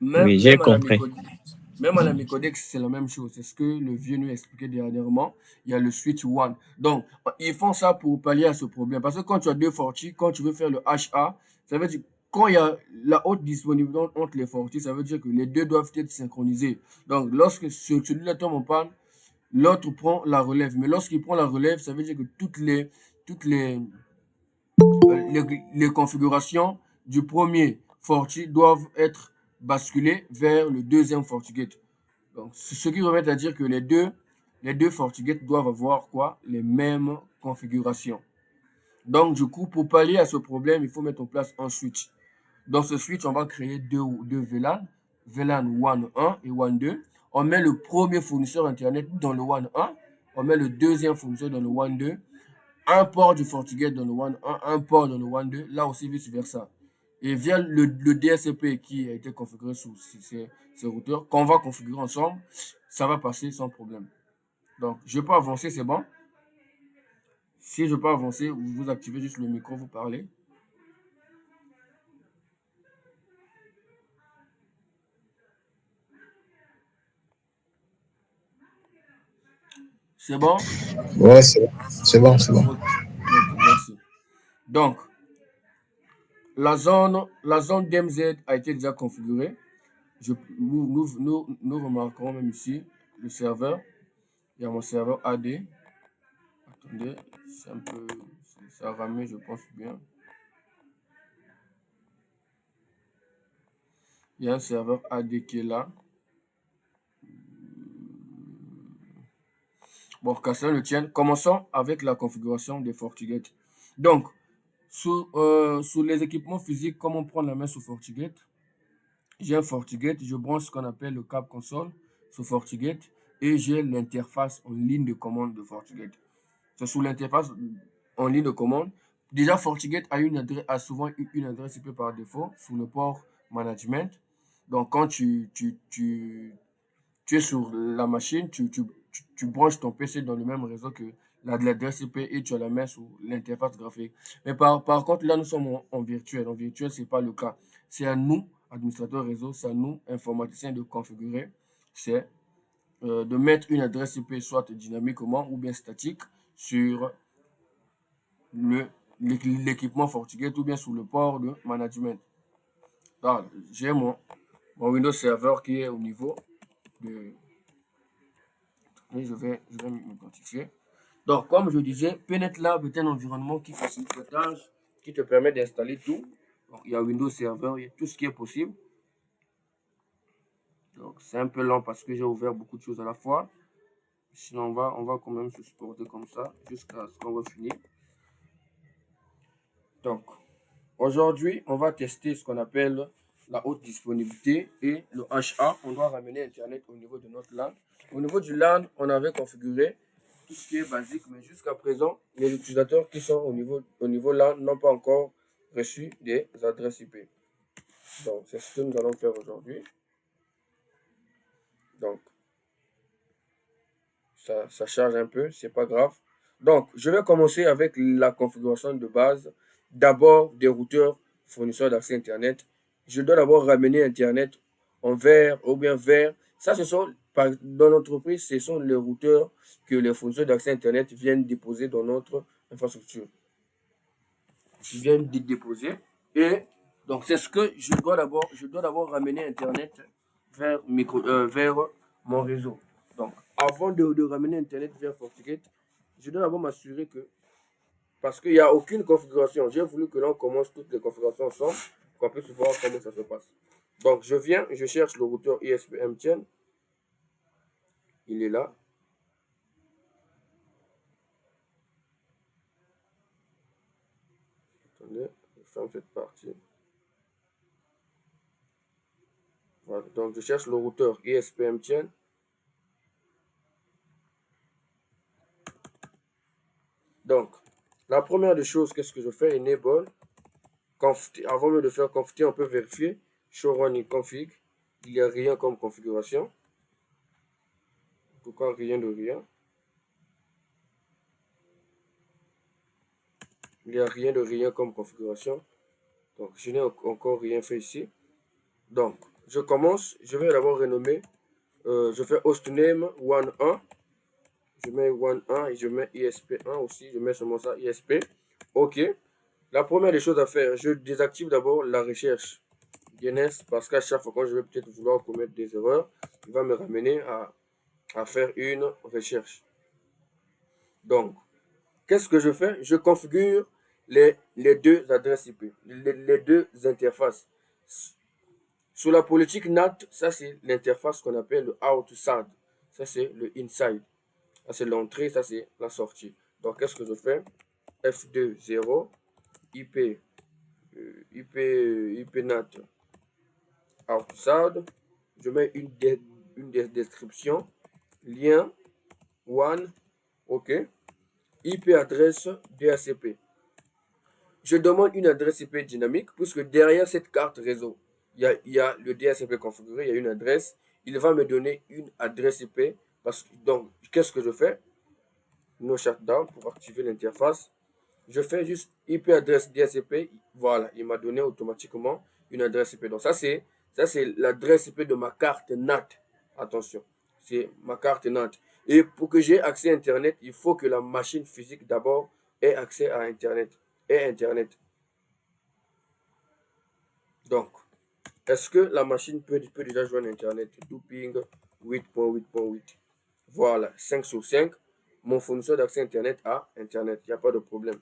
Même,
Oui, j'ai
même à la
compris.
Micodex, même à la Micodex, c'est la même chose. C'est ce que le vieux nous expliquait dernièrement. Il y a le switch one. Donc, ils font ça pour pallier à ce problème. Parce que quand tu as deux fortis, quand tu veux faire le HA, ça veut dire quand il y a la haute disponibilité entre les fortis, ça veut dire que les deux doivent être synchronisés. Donc, lorsque celui-là tombe en panne, l'autre prend la relève. Mais lorsqu'il prend la relève, ça veut dire que toutes les configurations du premier Forti doivent être basculées vers le deuxième FortiGate. Donc, ce qui remet à dire que les deux FortiGate doivent avoir quoi? Les mêmes configurations. Donc, du coup, pour pallier à ce problème, il faut mettre en place un switch. Dans ce switch, on va créer deux VLAN, VLAN WAN 1 et WAN 2. On met le premier fournisseur Internet dans le WAN 1, on met le deuxième fournisseur dans le WAN 2, un port du FortiGate dans le WAN 1, un port dans le WAN 2, là aussi vice-versa. Et via le DSCP qui a été configuré sur ces routeurs, qu'on va configurer ensemble, ça va passer sans problème. Donc, je peux avancer, c'est bon? Si je peux avancer, vous activez juste le micro, vous parlez. C'est bon?
Ouais, c'est bon. C'est bon, c'est bon.
Ok, merci. Donc, la zone DMZ a été déjà configurée. Nous remarquerons même ici le serveur. Il y a mon serveur AD. Attendez, c'est un peu. Ça a ramé, je pense bien. Il y a un serveur AD qui est là. Bon, qu'à cela ne tienne, commençons avec la configuration des FortiGate. Donc, sous les équipements physiques, comment prendre la main sur FortiGate? J'ai un FortiGate, je branche ce qu'on appelle le câble console sur FortiGate et j'ai l'interface en ligne de commande de FortiGate. C'est sous l'interface en ligne de commande. Déjà, FortiGate a souvent une adresse IP par défaut sous le port management. Donc, quand tu es sur la machine, tu branches ton PC dans le même réseau que l'adresse IP et tu as la main sur l'interface graphique. Mais par contre, là, nous sommes en virtuel. En virtuel, ce n'est pas le cas. C'est à nous, administrateurs réseau, c'est à nous, informaticiens, de configurer. C'est de mettre une adresse IP soit dynamiquement ou bien statique sur l'équipement FortiGate ou bien sur le port de management. Là, j'ai mon Windows Server qui est au niveau de. Et je vais m'identifier. Donc, comme je disais, PNetLab est un environnement qui facilite la tâche, qui te permet d'installer tout. Donc, il y a Windows Server, il y a tout ce qui est possible. Donc, c'est un peu lent parce que j'ai ouvert beaucoup de choses à la fois. Sinon, on va quand même se supporter comme ça jusqu'à ce qu'on va finir. Donc, aujourd'hui, on va tester ce qu'on appelle la haute disponibilité et le HA. On doit ramener Internet au niveau de notre LAN. Au niveau du LAN, on avait configuré tout ce qui est basique, mais jusqu'à présent, les utilisateurs qui sont au niveau LAN n'ont pas encore reçu des adresses IP. Donc, c'est ce que nous allons faire aujourd'hui. Donc, ça charge un peu, c'est pas grave. Donc, je vais commencer avec la configuration de base. D'abord, des routeurs fournisseurs d'accès Internet. Je dois d'abord ramener Internet en vert ou bien vert. Ça, dans l'entreprise, ce sont les routeurs que les fournisseurs d'accès Internet viennent déposer dans notre infrastructure. Ils viennent déposer. Et Donc, c'est ce que je dois d'abord ramener Internet vers, vers mon réseau. Donc, avant de ramener Internet vers FortiGate, je dois d'abord m'assurer que, parce qu'il n'y a aucune configuration, j'ai voulu que l'on commence toutes les configurations ensemble, qu'on puisse voir comment ça se passe. Donc, je viens, je cherche le routeur ISP-MTN. Il est là. Attendez, je ferme cette partie. Voilà, donc je cherche le routeur ISP-MTN. Donc, la première des choses, qu'est-ce que je fais? Enable. Avant même de faire config, on peut vérifier. Show running config. Il n'y a rien comme configuration. Pourquoi rien de rien? Il n'y a rien de rien comme configuration. Donc, je n'ai encore rien fait ici. Donc, je commence. Je vais d'abord renommer. Je fais hostname 1.1. Je mets 1.1 et je mets ISP1 aussi. Je mets seulement ça, ISP. OK. La première des choses à faire, je désactive d'abord la recherche DNS parce qu'à chaque fois que je vais peut-être vouloir commettre des erreurs, il va me ramener à faire une recherche. Donc, qu'est-ce que je fais? Je configure les deux adresses IP, les deux interfaces. Sous la politique NAT, ça c'est l'interface qu'on appelle le outside. Ça c'est le inside. Ça c'est l'entrée, ça c'est la sortie. Donc, qu'est-ce que je fais? F2.0 IP NAT outside. Je mets une description, lien, one, OK. IP adresse DHCP. Je demande une adresse IP dynamique puisque derrière cette carte réseau, il y a le DHCP configuré, il y a une adresse. Il va me donner une adresse IP. Donc, qu'est-ce que je fais? No shutdown pour activer l'interface. Je fais juste IP adresse DHCP. Voilà, il m'a donné automatiquement une adresse IP. Donc, ça, c'est l'adresse IP de ma carte NAT. Attention, c'est ma carte NAT. Et pour que j'ai accès à Internet, il faut que la machine physique d'abord ait accès à Internet. Donc, est-ce que la machine peut déjà joindre Internet? Looping 8.8.8. Voilà, 5 sur 5. Mon fournisseur d'accès Internet a Internet. Il n'y a pas de problème.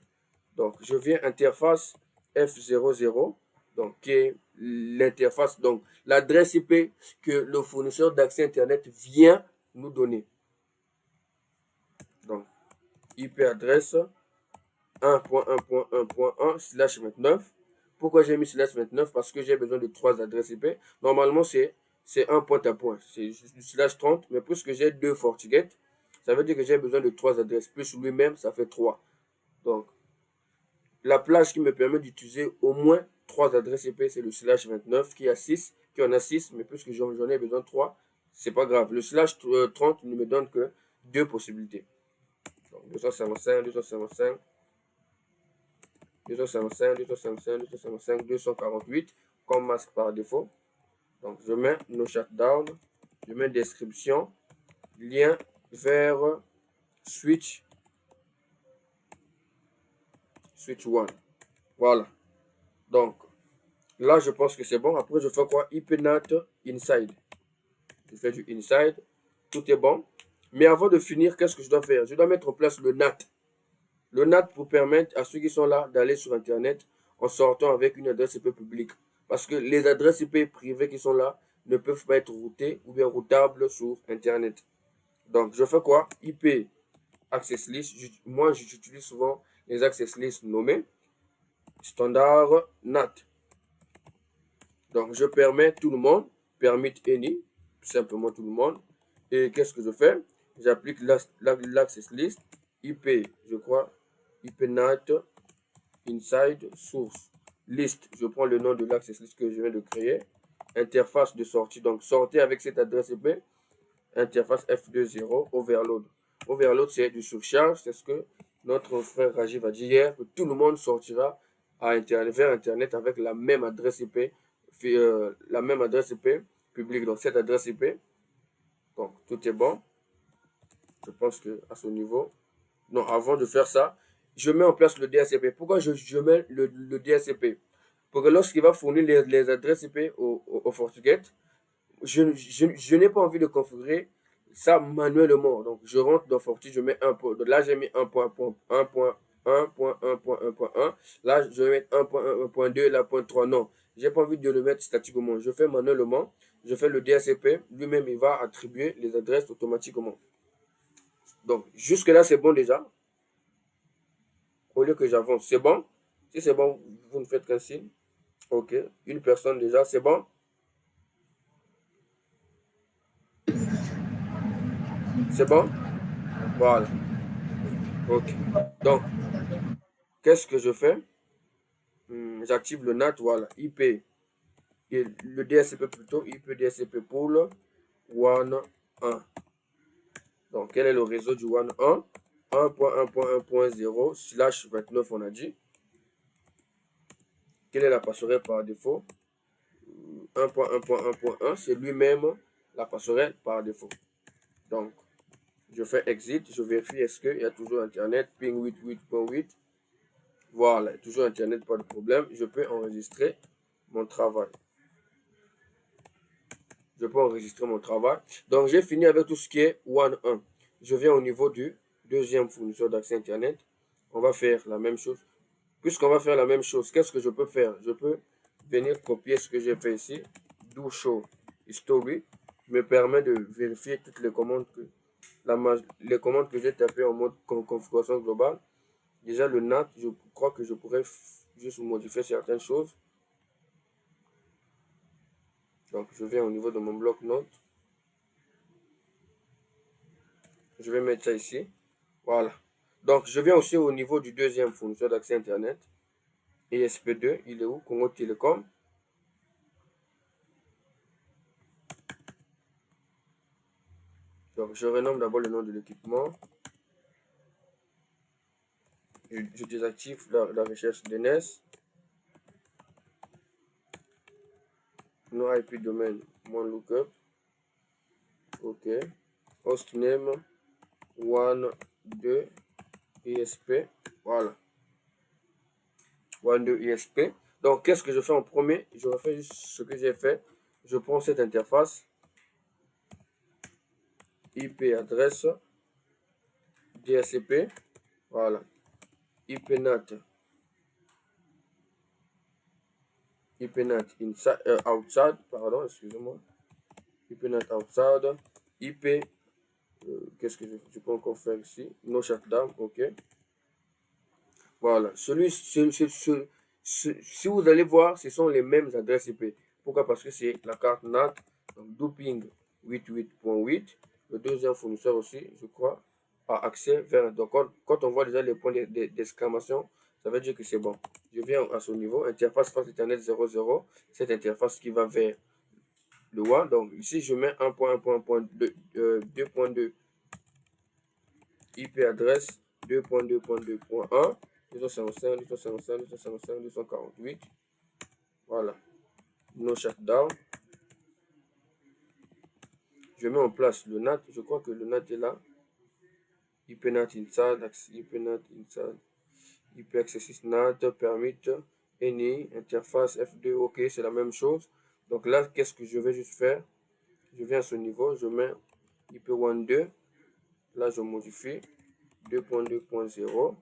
Donc, je viens interface F00. Donc, qui est l'interface. Donc, l'adresse IP que le fournisseur d'accès Internet vient nous donner. Donc, IP adresse 1.1.1.1/29. Pourquoi j'ai mis /29? Parce que j'ai besoin de 3 adresses IP. Normalement, c'est un point à point. C'est /30. Mais puisque j'ai 2 FortiGate, ça veut dire que j'ai besoin de 3 adresses. Plus lui-même, ça fait 3. Donc, la plage qui me permet d'utiliser au moins 3 adresses IP, c'est le /29 qui en a 6. Mais puisque j'en ai besoin de 3, c'est pas grave. Le /30 ne me donne que 2 possibilités. Donc, 255, 255. 248 comme masque par défaut. Donc, je mets no shutdown, je mets description, lien vers switch 1. Voilà. Donc, là, je pense que c'est bon. Après, je fais quoi? IP NAT inside. Je fais du inside. Tout est bon. Mais avant de finir, qu'est-ce que je dois faire? Je dois mettre en place le NAT. Le NAT pour permettre à ceux qui sont là d'aller sur Internet en sortant avec une adresse IP publique. Parce que les adresses IP privées qui sont là ne peuvent pas être routées ou bien routables sur Internet. Donc, je fais quoi? IP access list. Moi, j'utilise souvent les access list nommés. Standard NAT. Donc, je permets tout le monde. Permit any. Tout simplement tout le monde. Et qu'est-ce que je fais? J'applique l'access list. IP, je crois. IP NAT inside source list. Je prends le nom de l'access list que je viens de créer. Interface de sortie. Donc, sortez avec cette adresse IP. Interface F2.0 overload. Overload, c'est du surcharge. C'est ce que notre frère Rajiv a dit hier, que tout le monde sortira vers Internet avec la même adresse IP, publique. Donc, cette adresse IP. Donc, tout est bon. Je pense que à ce niveau. Non, avant de faire ça, je mets en place le DHCP. Pourquoi je mets le DHCP? pour que lorsqu'il va fournir les adresses IP au FortiGate, je n'ai pas envie de configurer ça manuellement. Donc, je rentre dans Forti, je mets un point. Donc là, j'ai mis 1.1.1.1.1.1. Là, je vais mettre 1.1.2, là, 0.3. Non, j'ai pas envie de le mettre statiquement. Je fais manuellement. Je fais le DHCP. Lui-même, il va attribuer les adresses automatiquement. Donc, jusque-là, c'est bon déjà. Au lieu que j'avance, c'est bon. Si c'est bon, vous ne faites qu'un signe. OK. Une personne déjà, c'est bon. C'est bon? Voilà. OK. Donc, qu'est-ce que je fais? J'active le NAT, voilà. IP. Et le DSCP plutôt. IP DSCP pool 1.1. Donc, quel est le réseau du 1.1? 1.1.1.0/29, on a dit. Quelle est la passerelle par défaut? 1.1.1.1, c'est lui-même la passerelle par défaut. Donc, je fais exit, je vérifie est-ce qu'il y a toujours Internet, ping 88.8. Voilà, toujours Internet, pas de problème. Je peux enregistrer mon travail. Je peux enregistrer mon travail. Donc, j'ai fini avec tout ce qui est 1.1. Je viens au niveau du deuxième fournisseur d'accès Internet. On va faire la même chose. Puisqu'on va faire la même chose, qu'est-ce que je peux faire? Je peux venir copier ce que j'ai fait ici. Do show history me permet de vérifier toutes les commandes que j'ai tapées en mode configuration globale. Déjà, le NAT, je crois que je pourrais juste modifier certaines choses. Donc, je viens au niveau de mon bloc-notes. Je vais mettre ça ici. Voilà. Donc, je viens aussi au niveau du deuxième fournisseur d'accès Internet. ESP2, il est où? Congo Télécom. Donc, je renomme d'abord le nom de l'équipement. Je désactive la recherche DNS. No IP domain, mon lookup. OK. Hostname 1.2 ESP. Voilà. 1.2 ESP. Donc, qu'est-ce que je fais en premier? Je refais juste ce que j'ai fait. Je prends cette interface. IP adresse. DHCP. Voilà. IP NAT. IP NAT inside, outside. Pardon, excusez-moi. IP NAT outside. IP. Qu'est-ce que je peux encore faire ici? No shutdown. OK. Voilà. Si vous allez voir, ce sont les mêmes adresses IP. Pourquoi? Parce que c'est la carte NAT. Donc, doping 88.8. Le deuxième fournisseur aussi, je crois, a accès vers. Donc, quand on voit déjà les points d'exclamation, ça veut dire que c'est bon. Je viens à ce niveau. Interface face Internet 00. Cette interface qui va vers le WAN. Donc, ici, je mets 1.1.2. IP adresse 2.2.2.1. 255, 255, 255, 248. Voilà. No shutdown. Je mets en place le NAT. Je crois que le NAT est là. IP NAT inside, IP NAT inside, IP access NAT, permit, NI, interface F2. OK, c'est la même chose. Donc là, qu'est-ce que je vais juste faire? Je viens à ce niveau, je mets IP 1.2. Là, je modifie 2.2.0.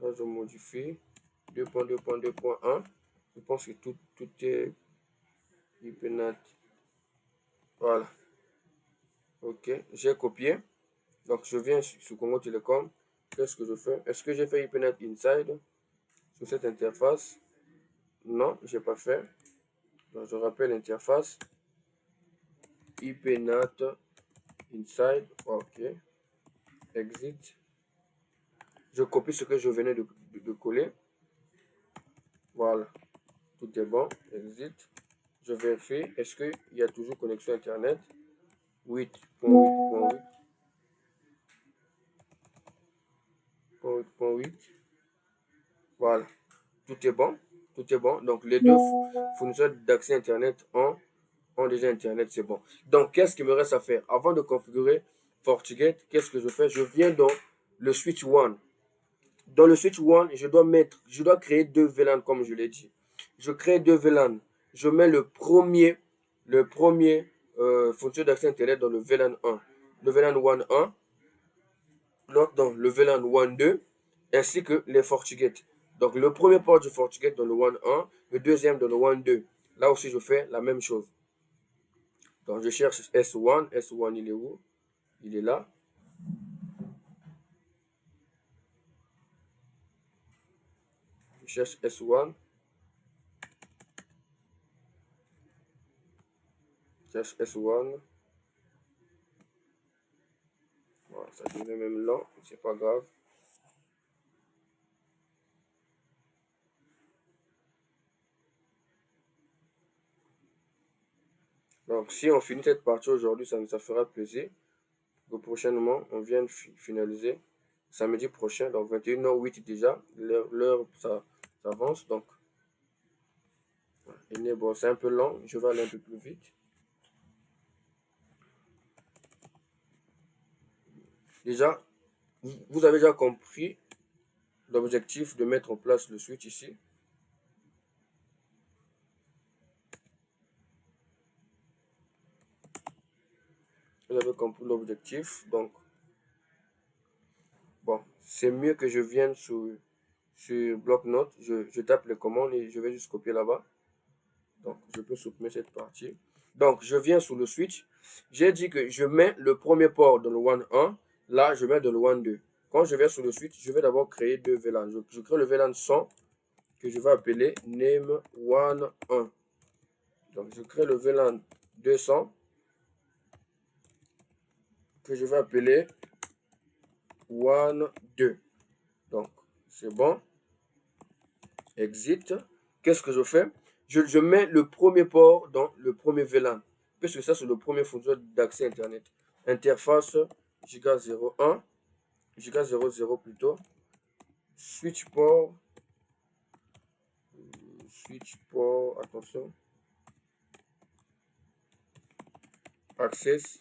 Là, je modifie 2.2.2.1. Je pense que tout est IP NAT. Voilà. OK, j'ai copié. Donc, je viens sur Congo Télécom. Qu'est-ce que je fais? Est-ce que j'ai fait IP NAT inside sur cette interface? Non, je n'ai pas fait. Donc, je rappelle l'interface. IP NAT inside. OK. Exit. Je copie ce que je venais de coller. Voilà. Tout est bon. Exit. Je vérifie. Est-ce qu'il y a toujours connexion Internet? 8.8.8. 8.8. Voilà. Tout est bon. Tout est bon. Donc, les deux fournisseurs d'accès Internet ont déjà Internet. C'est bon. Donc, qu'est-ce qu'il me reste à faire? Avant de configurer FortiGate, qu'est-ce que je fais? Je viens dans le switch 1. Dans le switch 1, je dois créer deux VLAN comme je l'ai dit. je crée deux VLAN. Je mets le premier fournisseur d'accès Internet dans le VLAN 1. Le VLAN 1, l'autre dans le VLAN 2, ainsi que les FortiGate. Donc le premier port du FortiGate dans le 1, le deuxième dans le 2. Là aussi, je fais la même chose. Donc je cherche S1. S1, il est où? Il est là. Je cherche S1. Je cherche S1. Voilà, ça devient même lent, c'est pas grave. Donc, si on finit cette partie aujourd'hui, ça fera plaisir. Donc, prochainement, on vient de finaliser. Samedi prochain, donc 21h08 déjà. L'heure, ça avance. Donc, bon, c'est un peu lent. Je vais aller un peu plus vite. Déjà, vous avez déjà compris l'objectif de mettre en place le switch ici. Vous avez compris l'objectif. Donc, bon, c'est mieux que je vienne sur bloc-notes. Je tape les commandes et je vais juste copier là-bas. Donc, je peux supprimer cette partie. Donc, je viens sur le switch. J'ai dit que je mets le premier port dans le 1. Là, je mets dans le 2. Quand je viens sur le switch, je vais d'abord créer deux VLAN. Je crée le VLAN 100 que je vais appeler name 1. Donc, je crée le VLAN 200 que je vais appeler 2. Donc, c'est bon. Exit. Qu'est-ce que je fais? Je mets le premier port dans le premier VLAN. Puisque ça, c'est le premier fournisseur d'accès Internet. Interface giga 01, giga 00 plutôt. Switch port, attention. Access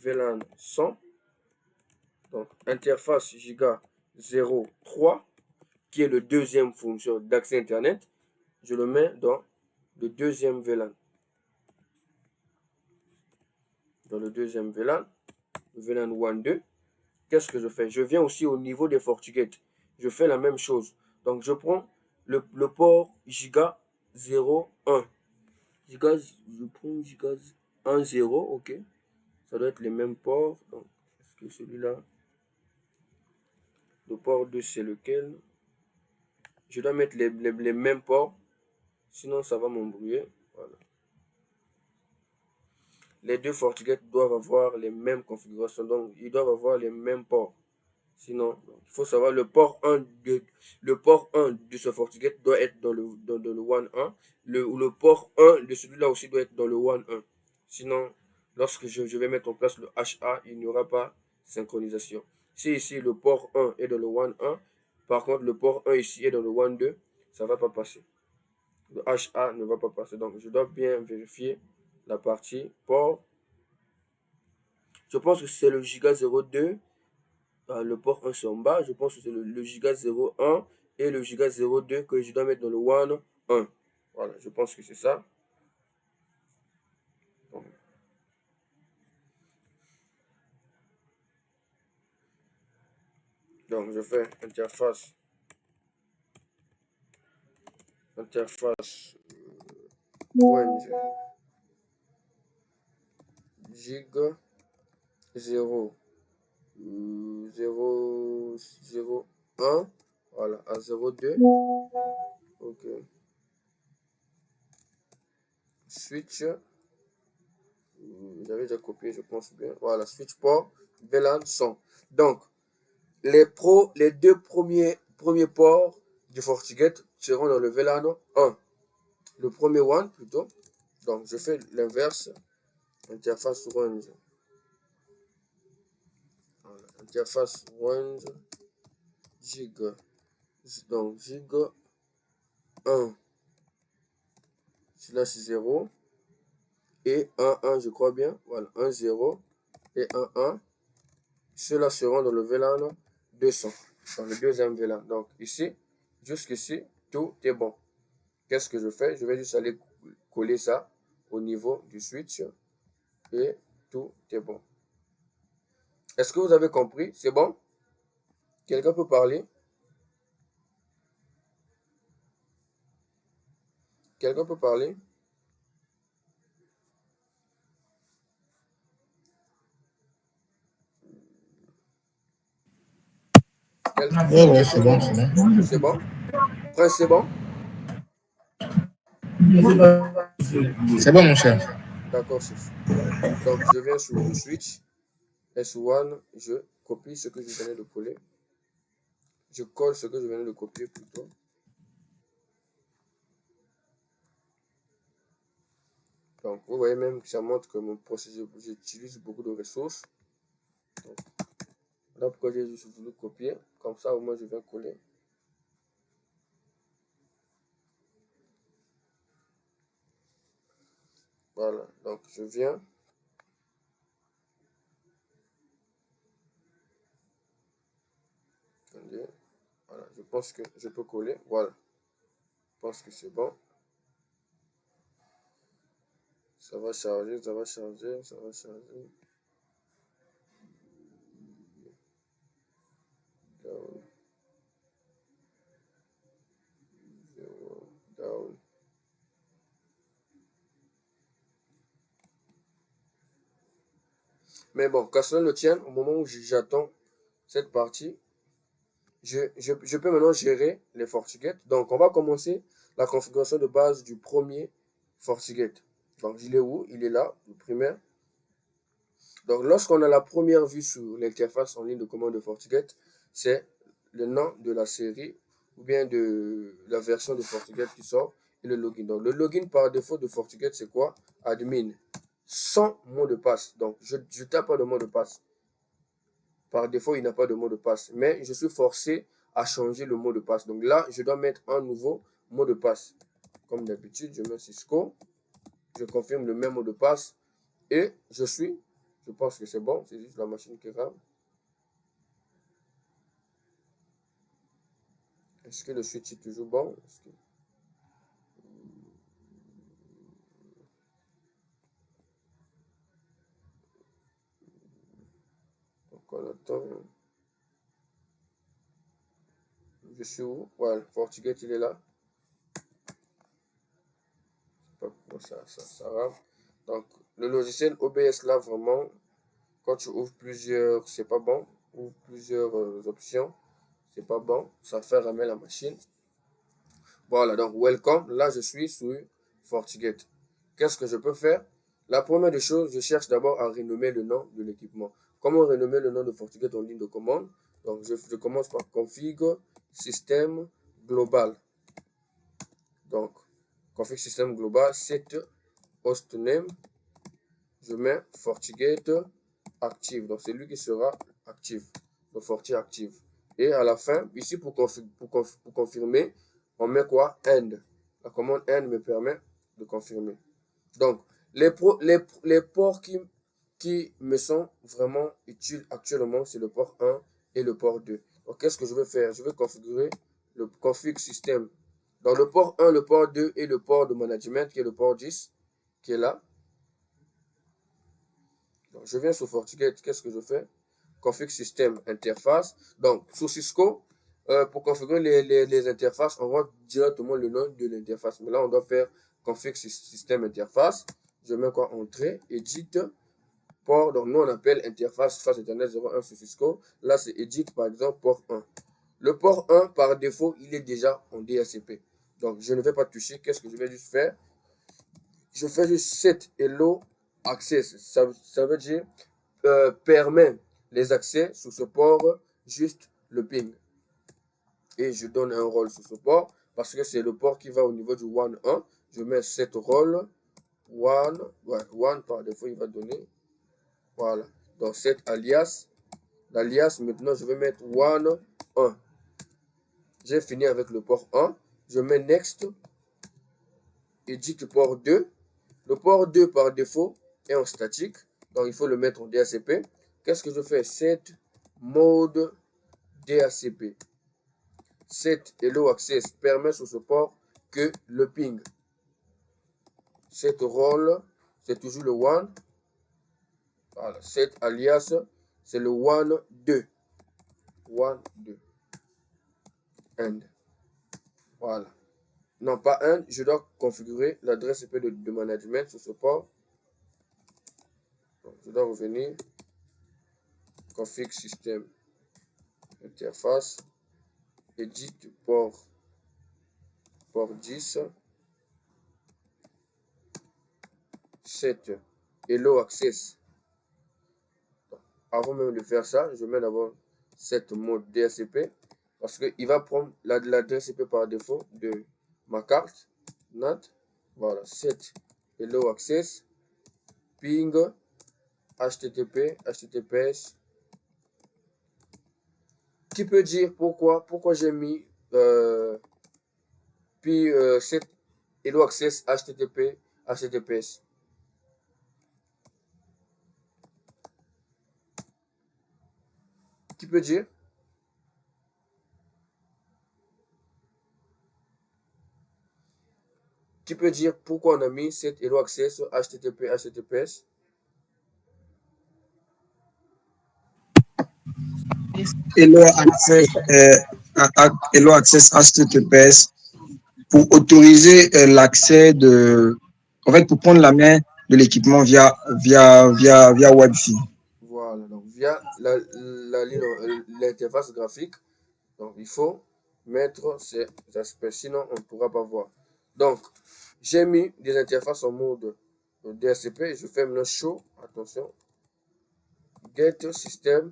VLAN 100. Donc, interface giga 03, qui est le deuxième fournisseur d'accès Internet. Je le mets dans le deuxième VLAN. Dans le deuxième VLAN, le VLAN 2. Qu'est-ce que je fais? Je viens aussi au niveau des FortiGate. Je fais la même chose. Donc, je prends le port giga 01. Je prends giga 10, ok. Ça doit être les mêmes ports. Donc, est-ce que celui-là, le port 2, c'est lequel? Je dois mettre les mêmes ports. Sinon, ça va m'embrouiller. Voilà. Les deux FortiGate doivent avoir les mêmes configurations. Donc, ils doivent avoir les mêmes ports. Sinon, il faut savoir le port 1 de ce FortiGate doit être dans le 1. Le port 1 de celui-là aussi doit être dans le 1. Sinon, lorsque je vais mettre en place le HA, il n'y aura pas synchronisation. Si ici le port 1 est dans le 1, par contre le port 1 ici est dans le 2, ça ne va pas passer. Le HA ne va pas passer. Donc, je dois bien vérifier la partie port. Je pense que c'est le giga 02. Le port 1 c'est en bas. Je pense que c'est le giga 01 et le giga 02 que je dois mettre dans le 1. Voilà, je pense que c'est ça. Donc, je fais interface range gig 0 1, voilà, à 02. Ok. Switch. J'avais déjà copié, je pense bien. Voilà, switch port, VLAN 100. Donc, les deux premiers ports du FortiGate seront dans le VLAN 1. Le premier one plutôt. Donc, je fais l'inverse. Interface range. Voilà, interface range gig. Donc, gig 1. Celui-là, c'est 0. Et 1, je crois bien. Voilà, 1, 0 et 1, 1. Ceux-là seront dans le VLAN 200, dans le deuxième VLAN. Donc ici, jusqu'ici, tout est bon. qu'est-ce que je fais? Je vais juste aller coller ça au niveau du switch et tout est bon. Est-ce que vous avez compris? C'est bon? Quelqu'un peut parler? Quelqu'un peut parler?
Ouais, c'est bon, c'est bon.
C'est bon? Prince, c'est bon?
C'est bon, mon cher.
D'accord, chef. Donc, je viens sur le switch. S1, je copie ce que je venais de coller. Je colle ce que je venais de copier plutôt. Donc, vous voyez même que ça montre que mon processus, j'utilise beaucoup de ressources. Donc, là, pourquoi j'ai juste voulu copier. Comme ça, au moins, je viens coller. Voilà. Donc, je viens. Attendez. Voilà. Je pense que je peux coller. Voilà. Je pense que c'est bon. Ça va charger, ça va charger, ça va charger. Down. Zero. Down. Mais bon, qu'à cela ne tienne, au moment où j'attends cette partie, je peux maintenant gérer les FortiGate. Donc, on va commencer la configuration de base du premier FortiGate. Donc, il est où? Il est là, le primaire. Donc, lorsqu'on a la première vue sur l'interface en ligne de commande de FortiGate, c'est le nom de la série ou bien de la version de FortiGate qui sort et le login. Donc, le login par défaut de FortiGate, c'est quoi? Admin. Sans mot de passe. Donc, je ne tape pas de mot de passe. Par défaut, il n'a pas de mot de passe. Mais je suis forcé à changer le mot de passe. Donc là, je dois mettre un nouveau mot de passe. Comme d'habitude, je mets Cisco. Je confirme le même mot de passe. Et je suis. Je pense que c'est bon. C'est juste la machine qui rame. Est-ce que le switch est toujours bon? Donc on attend. Je suis où? Voilà, FortiGate, il est là. Pas pourquoi ça rame. Donc, le logiciel OBS là, vraiment, quand tu ouvres plusieurs, c'est pas bon. Ouvre plusieurs options, c'est pas bon. Ça fait ramer la machine. Voilà, donc welcome. Là, je suis sur FortiGate. Qu'est-ce que je peux faire? La première des choses, je cherche d'abord à renommer le nom de l'équipement. Comment renommer le nom de FortiGate en ligne de commande? Donc, je commence par config système global. Donc, config système global, set hostname. Je mets FortiGate active. Donc, c'est lui qui sera actif. Donc, Forti active. Et à la fin, ici, pour confirmer, on met quoi? End. La commande end me permet de confirmer. Donc, les ports qui me sont vraiment utiles actuellement, c'est le port 1 et le port 2. Donc, qu'est-ce que je vais faire? Je vais configurer le config système. Dans le port 1, le port 2 et le port de management, qui est le port 10, qui est là. Donc, je viens sur FortiGate, qu'est-ce que je fais? Config système interface. Donc, sur Cisco, pour configurer les interfaces, on voit directement le nom de l'interface. Mais là, on doit faire config système interface. Je mets quoi? Entrée, edit, port. Donc, nous, on appelle interface face Ethernet 01 sur Cisco. Là, c'est edit, par exemple, port 1. Le port 1, par défaut, il est déjà en DHCP. Donc, je ne vais pas toucher. Qu'est-ce que je vais juste faire? Je fais juste set hello access. Ça veut dire permet les accès sur ce port, juste le ping. Et je donne un rôle sur ce port parce que c'est le port qui va au niveau du WAN 1. Je mets set rôle WAN. Ouais, WAN par défaut, il va donner. Voilà. Donc, set alias. L'alias, maintenant, je vais mettre WAN 1. J'ai fini avec le port 1. Je mets next. Edit port 2. Le port 2 par défaut est en statique. Donc, il faut le mettre en DHCP. Qu'est-ce que je fais? Set mode DHCP. Set Hello Access permet sur ce port que le ping. Cet rôle, c'est toujours le one. Voilà, cet alias, c'est le one 2. One 2. End. Voilà. Non, pas end, je dois configurer l'adresse IP de management sur ce port. Donc, je dois revenir. Config système interface. Edit port 10. 7. Hello access. Avant même de faire ça, je mets d'abord cette mode DHCP parce qu'il va prendre l'adresse IP par défaut de ma carte NAT. Voilà, 7 hello access ping http https. Qui peut dire pourquoi j'ai mis puis 7 hello access http https. Qui peut dire? Qui peut dire pourquoi on a mis cette hello access http https?
Hello Access HTTPS pour autoriser l'accès de, en fait, pour prendre la main de l'équipement via Wi-Fi.
Voilà, donc via l'interface graphique, donc il faut mettre ces aspects, sinon on ne pourra pas voir. Donc, j'ai mis des interfaces en mode DHCP, je fais maintenant show, attention, get system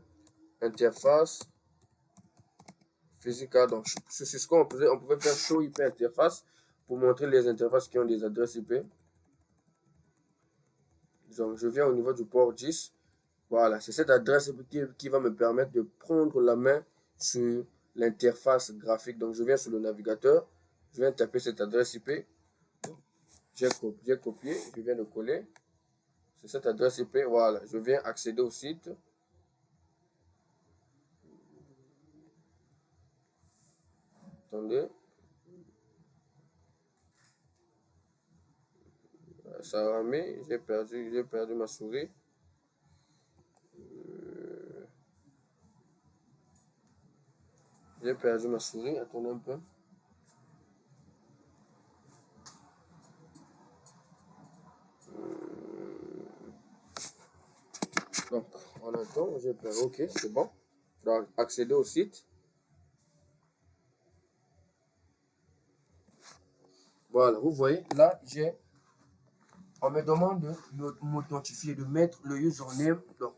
interface physical. Donc, sur Cisco, on pouvait faire show IP interface pour montrer les interfaces qui ont des adresses IP. Donc, je viens au niveau du port 10. Voilà, c'est cette adresse qui va me permettre de prendre la main sur l'interface graphique. Donc, je viens sur le navigateur, je viens taper cette adresse IP. J'ai copié, je viens de coller. C'est cette adresse IP, voilà, je viens accéder au site. Attendez. Ça a ramé, j'ai perdu ma souris. J'ai perdu ma souris, attendez un peu. Donc, en attendant, j'ai perdu, ok, c'est bon. Je dois accéder au site. Voilà, vous voyez, là, on me demande de m'authentifier, de mettre le username, donc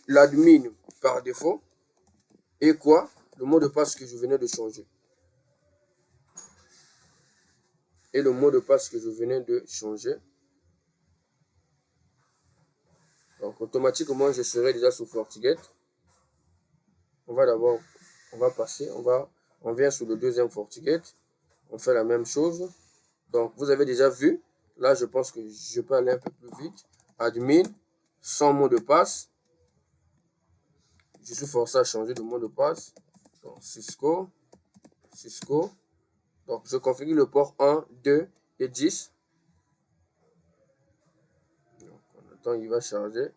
l'admin par défaut, et quoi? Le mot de passe que je venais de changer. Et le mot de passe que je venais de changer. Donc, automatiquement, je serai déjà sur FortiGate. On va passer, on vient sur le deuxième FortiGate. On fait la même chose. Donc, vous avez déjà vu. Là, je pense que je peux aller un peu plus vite. Admin, sans mot de passe. Je suis forcé à changer de mot de passe. Donc, Cisco. Donc, je configure le port 1, 2 et 10. Donc, en attendant, il va charger.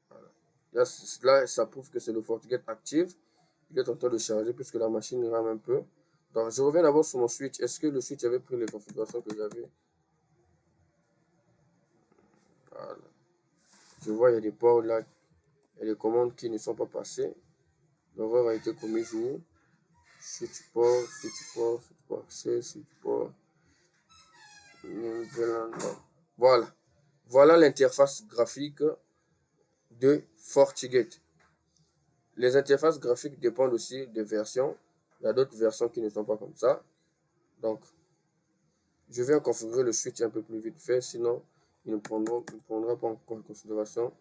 Voilà. Là, ça prouve que c'est le FortiGate actif. Il est en train de charger puisque la machine rame un peu. Donc, je reviens d'abord sur mon switch. Est-ce que le switch avait pris les configurations que j'avais? Voilà. Je vois, il y a des ports là et les commandes qui ne sont pas passées. L'erreur a été commise où? Switch port, accès, switch port. Voilà. Voilà l'interface graphique de FortiGate. Les interfaces graphiques dépendent aussi des versions. Il y a d'autres versions qui ne sont pas comme ça. Donc, je vais configurer le switch un peu plus vite fait, sinon il ne prendra pas en considération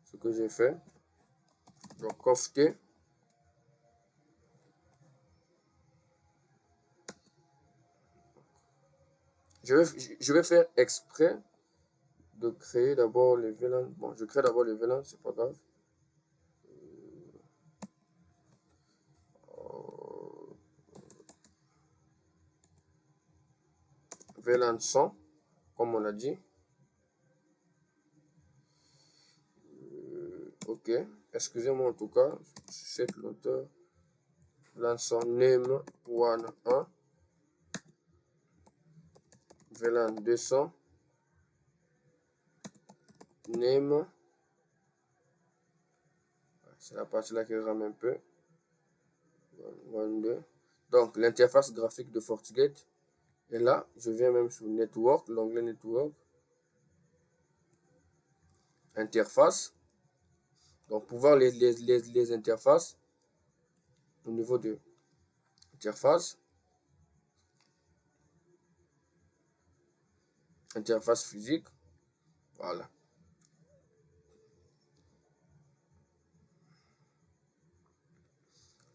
ce que j'ai fait. Donc, conf-t. Je vais faire exprès de créer d'abord les VLAN. Bon, je crée d'abord les VLAN, c'est pas grave. VLAN 100, comme on a dit. Ok, excusez-moi en tout cas, c'est l'auteur. VLAN 100 name 1. VLAN 200 name. C'est la partie là qui rame un peu. 2. Donc l'interface graphique de FortiGate. Et là, je viens même sur Network, l'onglet Network. Interface. Donc pour voir les interfaces, au niveau de interface, interface physique, voilà.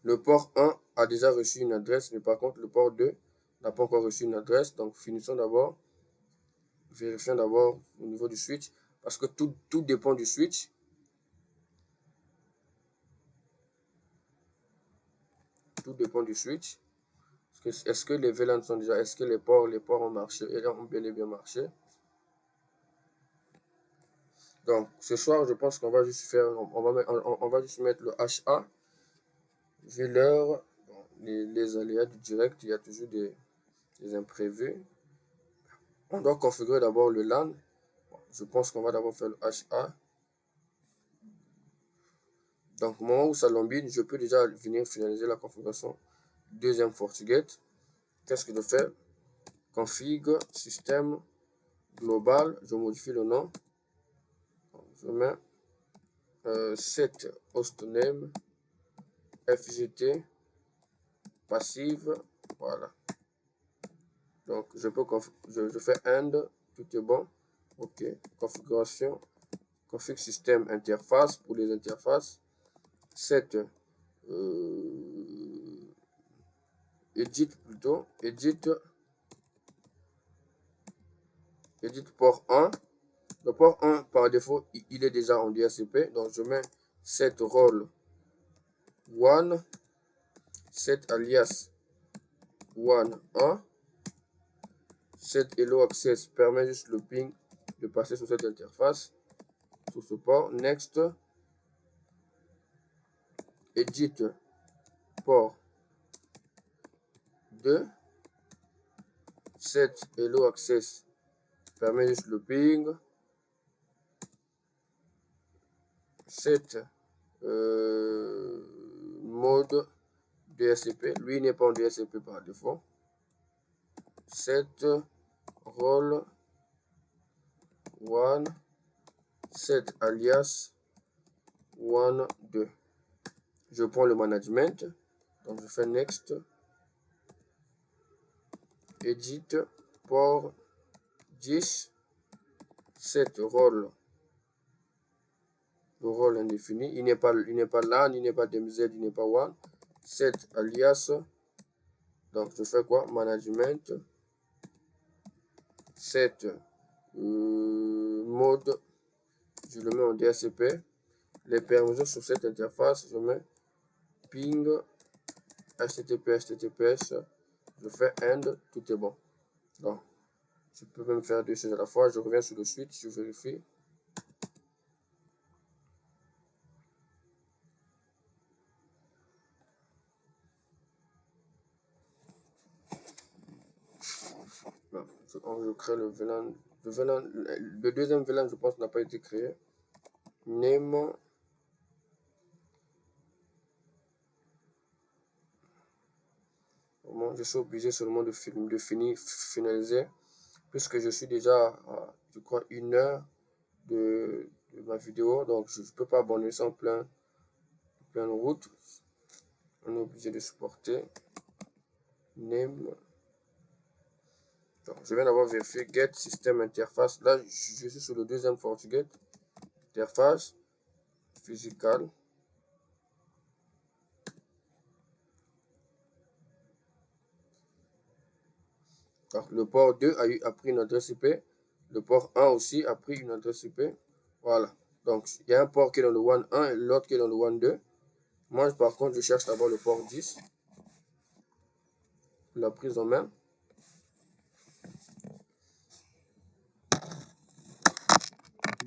Le port 1 a déjà reçu une adresse, mais par contre le port 2 n'a pas encore reçu une adresse. Donc finissons d'abord, vérifions d'abord au niveau du switch, parce que tout dépend du switch. Tout dépend du switch. Est-ce que les VLAN sont déjà, est-ce que les ports ont marché, et ont bel et bien marché. Donc ce soir, je pense qu'on va juste faire, on va juste mettre le HA. Vu l'heure, les aléas du direct, il y a toujours des imprévus. On doit configurer d'abord le LAN. Je pense qu'on va d'abord faire le HA. Donc, au moment où ça lambine, je peux déjà venir finaliser la configuration deuxième FortiGate. Qu'est-ce que je fais? Config, système, global. Je modifie le nom. Je mets set hostname, FGT, passive. Voilà. Donc, je fais end, tout est bon. Ok, configuration, config système interface pour les interfaces. Set edit plutôt, edit port 1. Le port 1 par défaut, il est déjà en DHCP. Donc, je mets set role 1, set alias 1. Set hello access permet juste le ping de passer sur cette interface, sur ce port. Next. Edit port 2. Set hello access permet juste le ping. Set mode DHCP. Lui n'est pas en DHCP par défaut. Set role 1. Set alias 1, 2. Je prends le management. Donc je fais next. Edit port 10. Set role. Le rôle indéfini. Il n'est pas LAN, il n'est pas DMZ, il n'est pas WAN. Set alias. Donc je fais quoi? Management. Set mode. Je le mets en DHCP. Les permissions sur cette interface, je mets ping HTTP HTTPS. Je fais end, tout est bon. Donc je peux même faire deux choses à la fois. Je reviens sur le switch, je vérifie. Je crée le VLAN. Le deuxième VLAN, je pense, n'a pas été créé. Name. Bon, je suis obligé seulement de finaliser, puisque je suis déjà à, je crois, 1 heure de ma vidéo. Donc, je ne peux pas abandonner ça en pleine route. On est obligé de supporter. Name. Donc, je viens d'avoir vérifié get système interface. Là, je suis sur le deuxième FortiGate. Interface physical. Donc, le port 2 a pris une adresse IP. Le port 1 aussi a pris une adresse IP. Voilà. Donc, il y a un port qui est dans le WAN 1 et l'autre qui est dans le WAN 2. Moi, par contre, je cherche d'abord le port 10. La prise en main.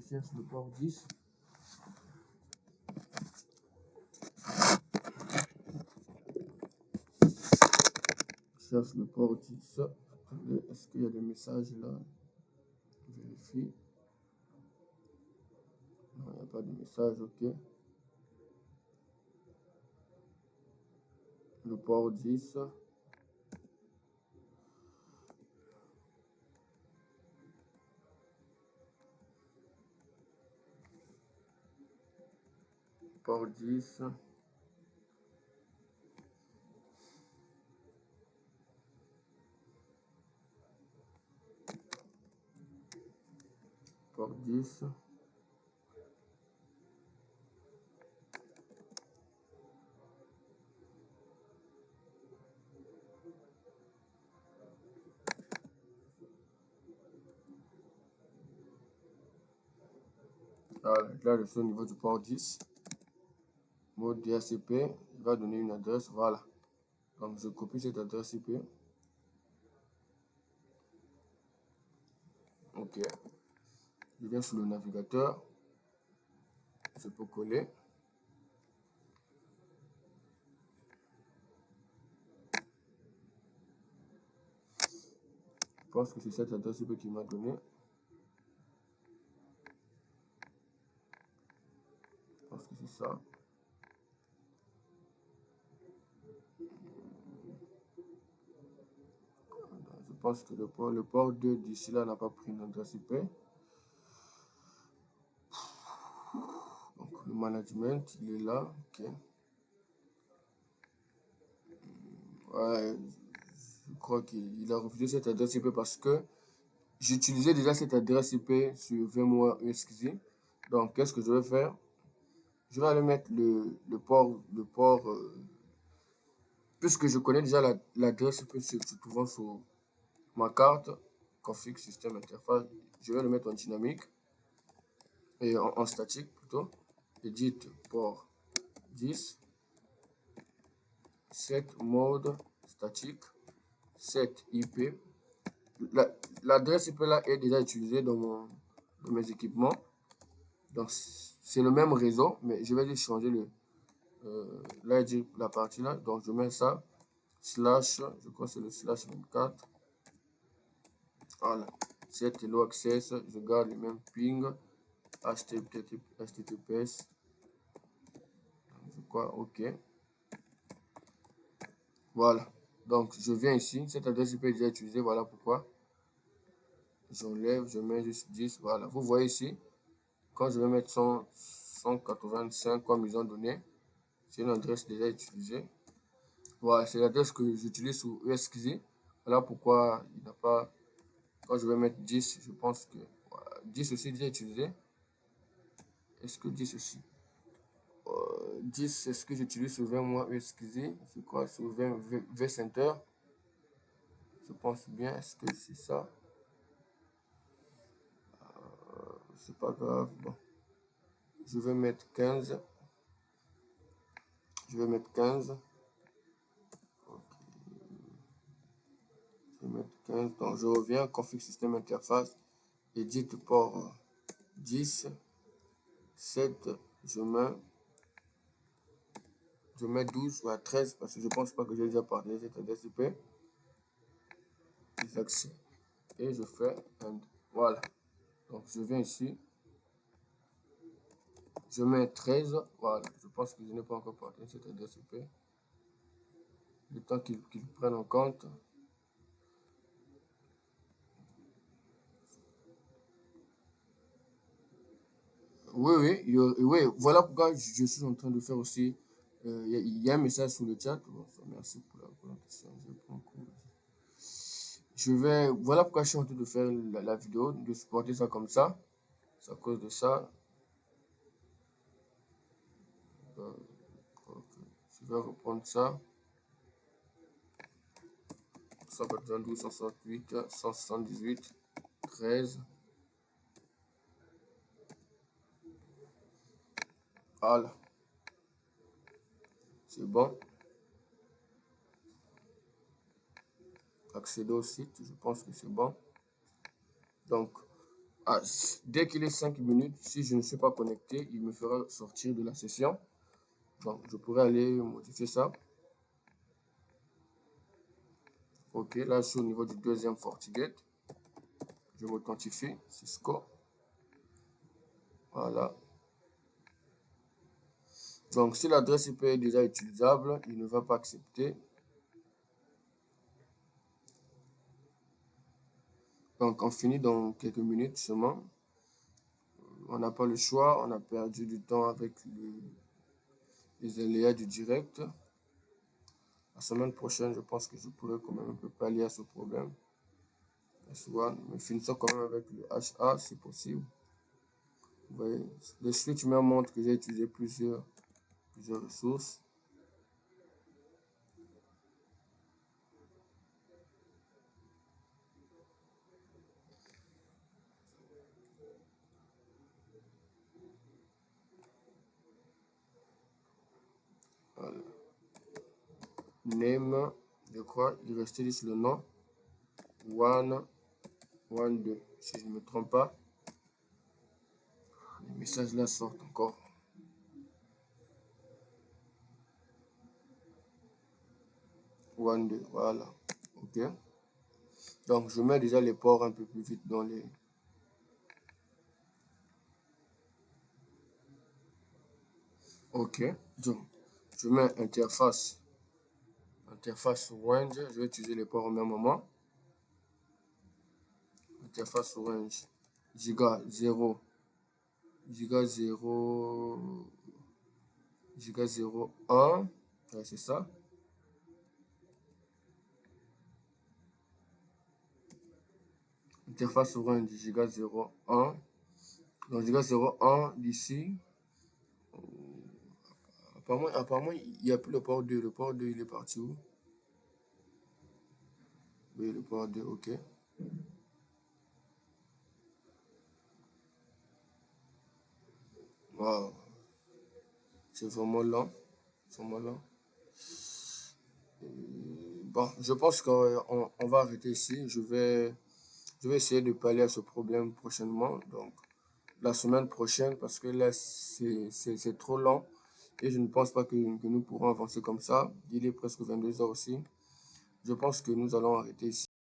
cherche le port 10. Je cherche le port 10. Attendez, est-ce qu'il y a des messages là? Vérifie. Non, il n'y a pas de message, ok. Le port 10. Port 10. Port 10. Voilà, là, je suis au niveau du port 10. Mode DHCP, il va donner une adresse, voilà. Donc, je copie cette adresse IP. Ok. Je viens sur le navigateur. Je peux coller. Je pense que c'est cette adresse IP qu'il m'a donné. Je pense que c'est ça. Je pense que le port 2 d'ici là n'a pas pris une adresse IP. Donc, le management, il est là. Ok. Ouais, je crois qu'il a refusé cette adresse IP parce que j'utilisais déjà cette adresse IP sur VMware ESXi. Donc, qu'est-ce que je vais faire? Je vais aller mettre le port puisque je connais déjà l'adresse IP se trouvant sur ma carte, config système interface, je vais le mettre en dynamique et en statique plutôt. Edit port 10, set mode statique, set IP. L'adresse IP là est déjà utilisée dans mes équipements. Donc c'est le même réseau, mais je vais juste changer là, la partie là. Donc je mets ça, slash, je crois que c'est le slash 24. Voilà. Set hello access, je garde le même ping, HTTPS. Je crois, ok. Voilà. Donc je viens ici, cette adresse IP est déjà utilisée, voilà pourquoi. J'enlève, je mets juste 10, voilà. Vous voyez ici, quand je vais mettre 185 comme ils ont donné, c'est une adresse déjà utilisée. Voilà, c'est l'adresse que j'utilise sur ESXi. Voilà pourquoi il n'a pas. Quand je vais mettre 10, je pense que voilà, 10 aussi déjà utilisé. Est-ce que 10 aussi 10, c'est ce que j'utilise sur VMware ESXi. Je crois sur vCenter. Je pense bien. Est-ce que c'est ça? C'est pas grave. Bon. Je vais mettre 15. Je vais mettre 15. Je vais mettre 15. Donc je reviens, config système interface, edit port 10, 7, je mets 12 ou à 13 parce que je pense pas que j'ai déjà partagé cette adresse IP. Les accès. Et je fais un. Voilà. Donc je viens ici. Je mets 13. Voilà. Je pense que je n'ai pas encore partagé cette adresse IP. Le temps qu'ils prennent en compte. Oui, oui, voilà pourquoi je suis en train de faire aussi. Il y a un message sur le chat. Bon, merci pour la présentation. Voilà pourquoi je suis en train de faire la vidéo, de supporter ça comme ça. C'est à cause de ça. Je vais reprendre ça. 192, 168, 178, 13. Voilà. C'est bon. Accéder au site, je pense que c'est bon. Donc, dès qu'il est 5 minutes, si je ne suis pas connecté, il me fera sortir de la session. Donc, je pourrais aller modifier ça. Ok, là, je suis au niveau du deuxième FortiGate. Je m'authentifie, Cisco. Voilà. Donc, si l'adresse IP est déjà utilisable, il ne va pas accepter. Donc, on finit dans quelques minutes seulement. On n'a pas le choix, on a perdu du temps avec les aléas du direct. La semaine prochaine, je pense que je pourrais quand même un peu pallier à ce problème. S1, mais finissons quand même avec le HA si possible. Vous voyez, le switch me montre que j'ai utilisé plusieurs ressources. Voilà. Name, je crois, il restait juste le nom. One, 2, si je ne me trompe pas. Les messages là sortent encore. One, 2, voilà. Ok. Donc, je mets déjà les ports un peu plus vite dans les... Ok. Donc, je mets interface range. Je vais utiliser les ports au même moment. Interface range. Giga 0. Giga 0. Giga 0, 1. Ouais, c'est ça. Interface range Giga 0, 1. Donc, Giga 0, 1 d'ici. Apparemment, il n'y a plus le port 2. Le port 2, il est parti où? Oui, le port 2, ok. Wow. C'est vraiment lent. C'est vraiment lent. Bon, je pense qu'on va arrêter ici. Je vais essayer de pallier à ce problème prochainement. Donc, la semaine prochaine, parce que là, c'est trop lent. Et je ne pense pas que nous pourrons avancer comme ça. Il est presque 22 heures aussi. Je pense que nous allons arrêter ici.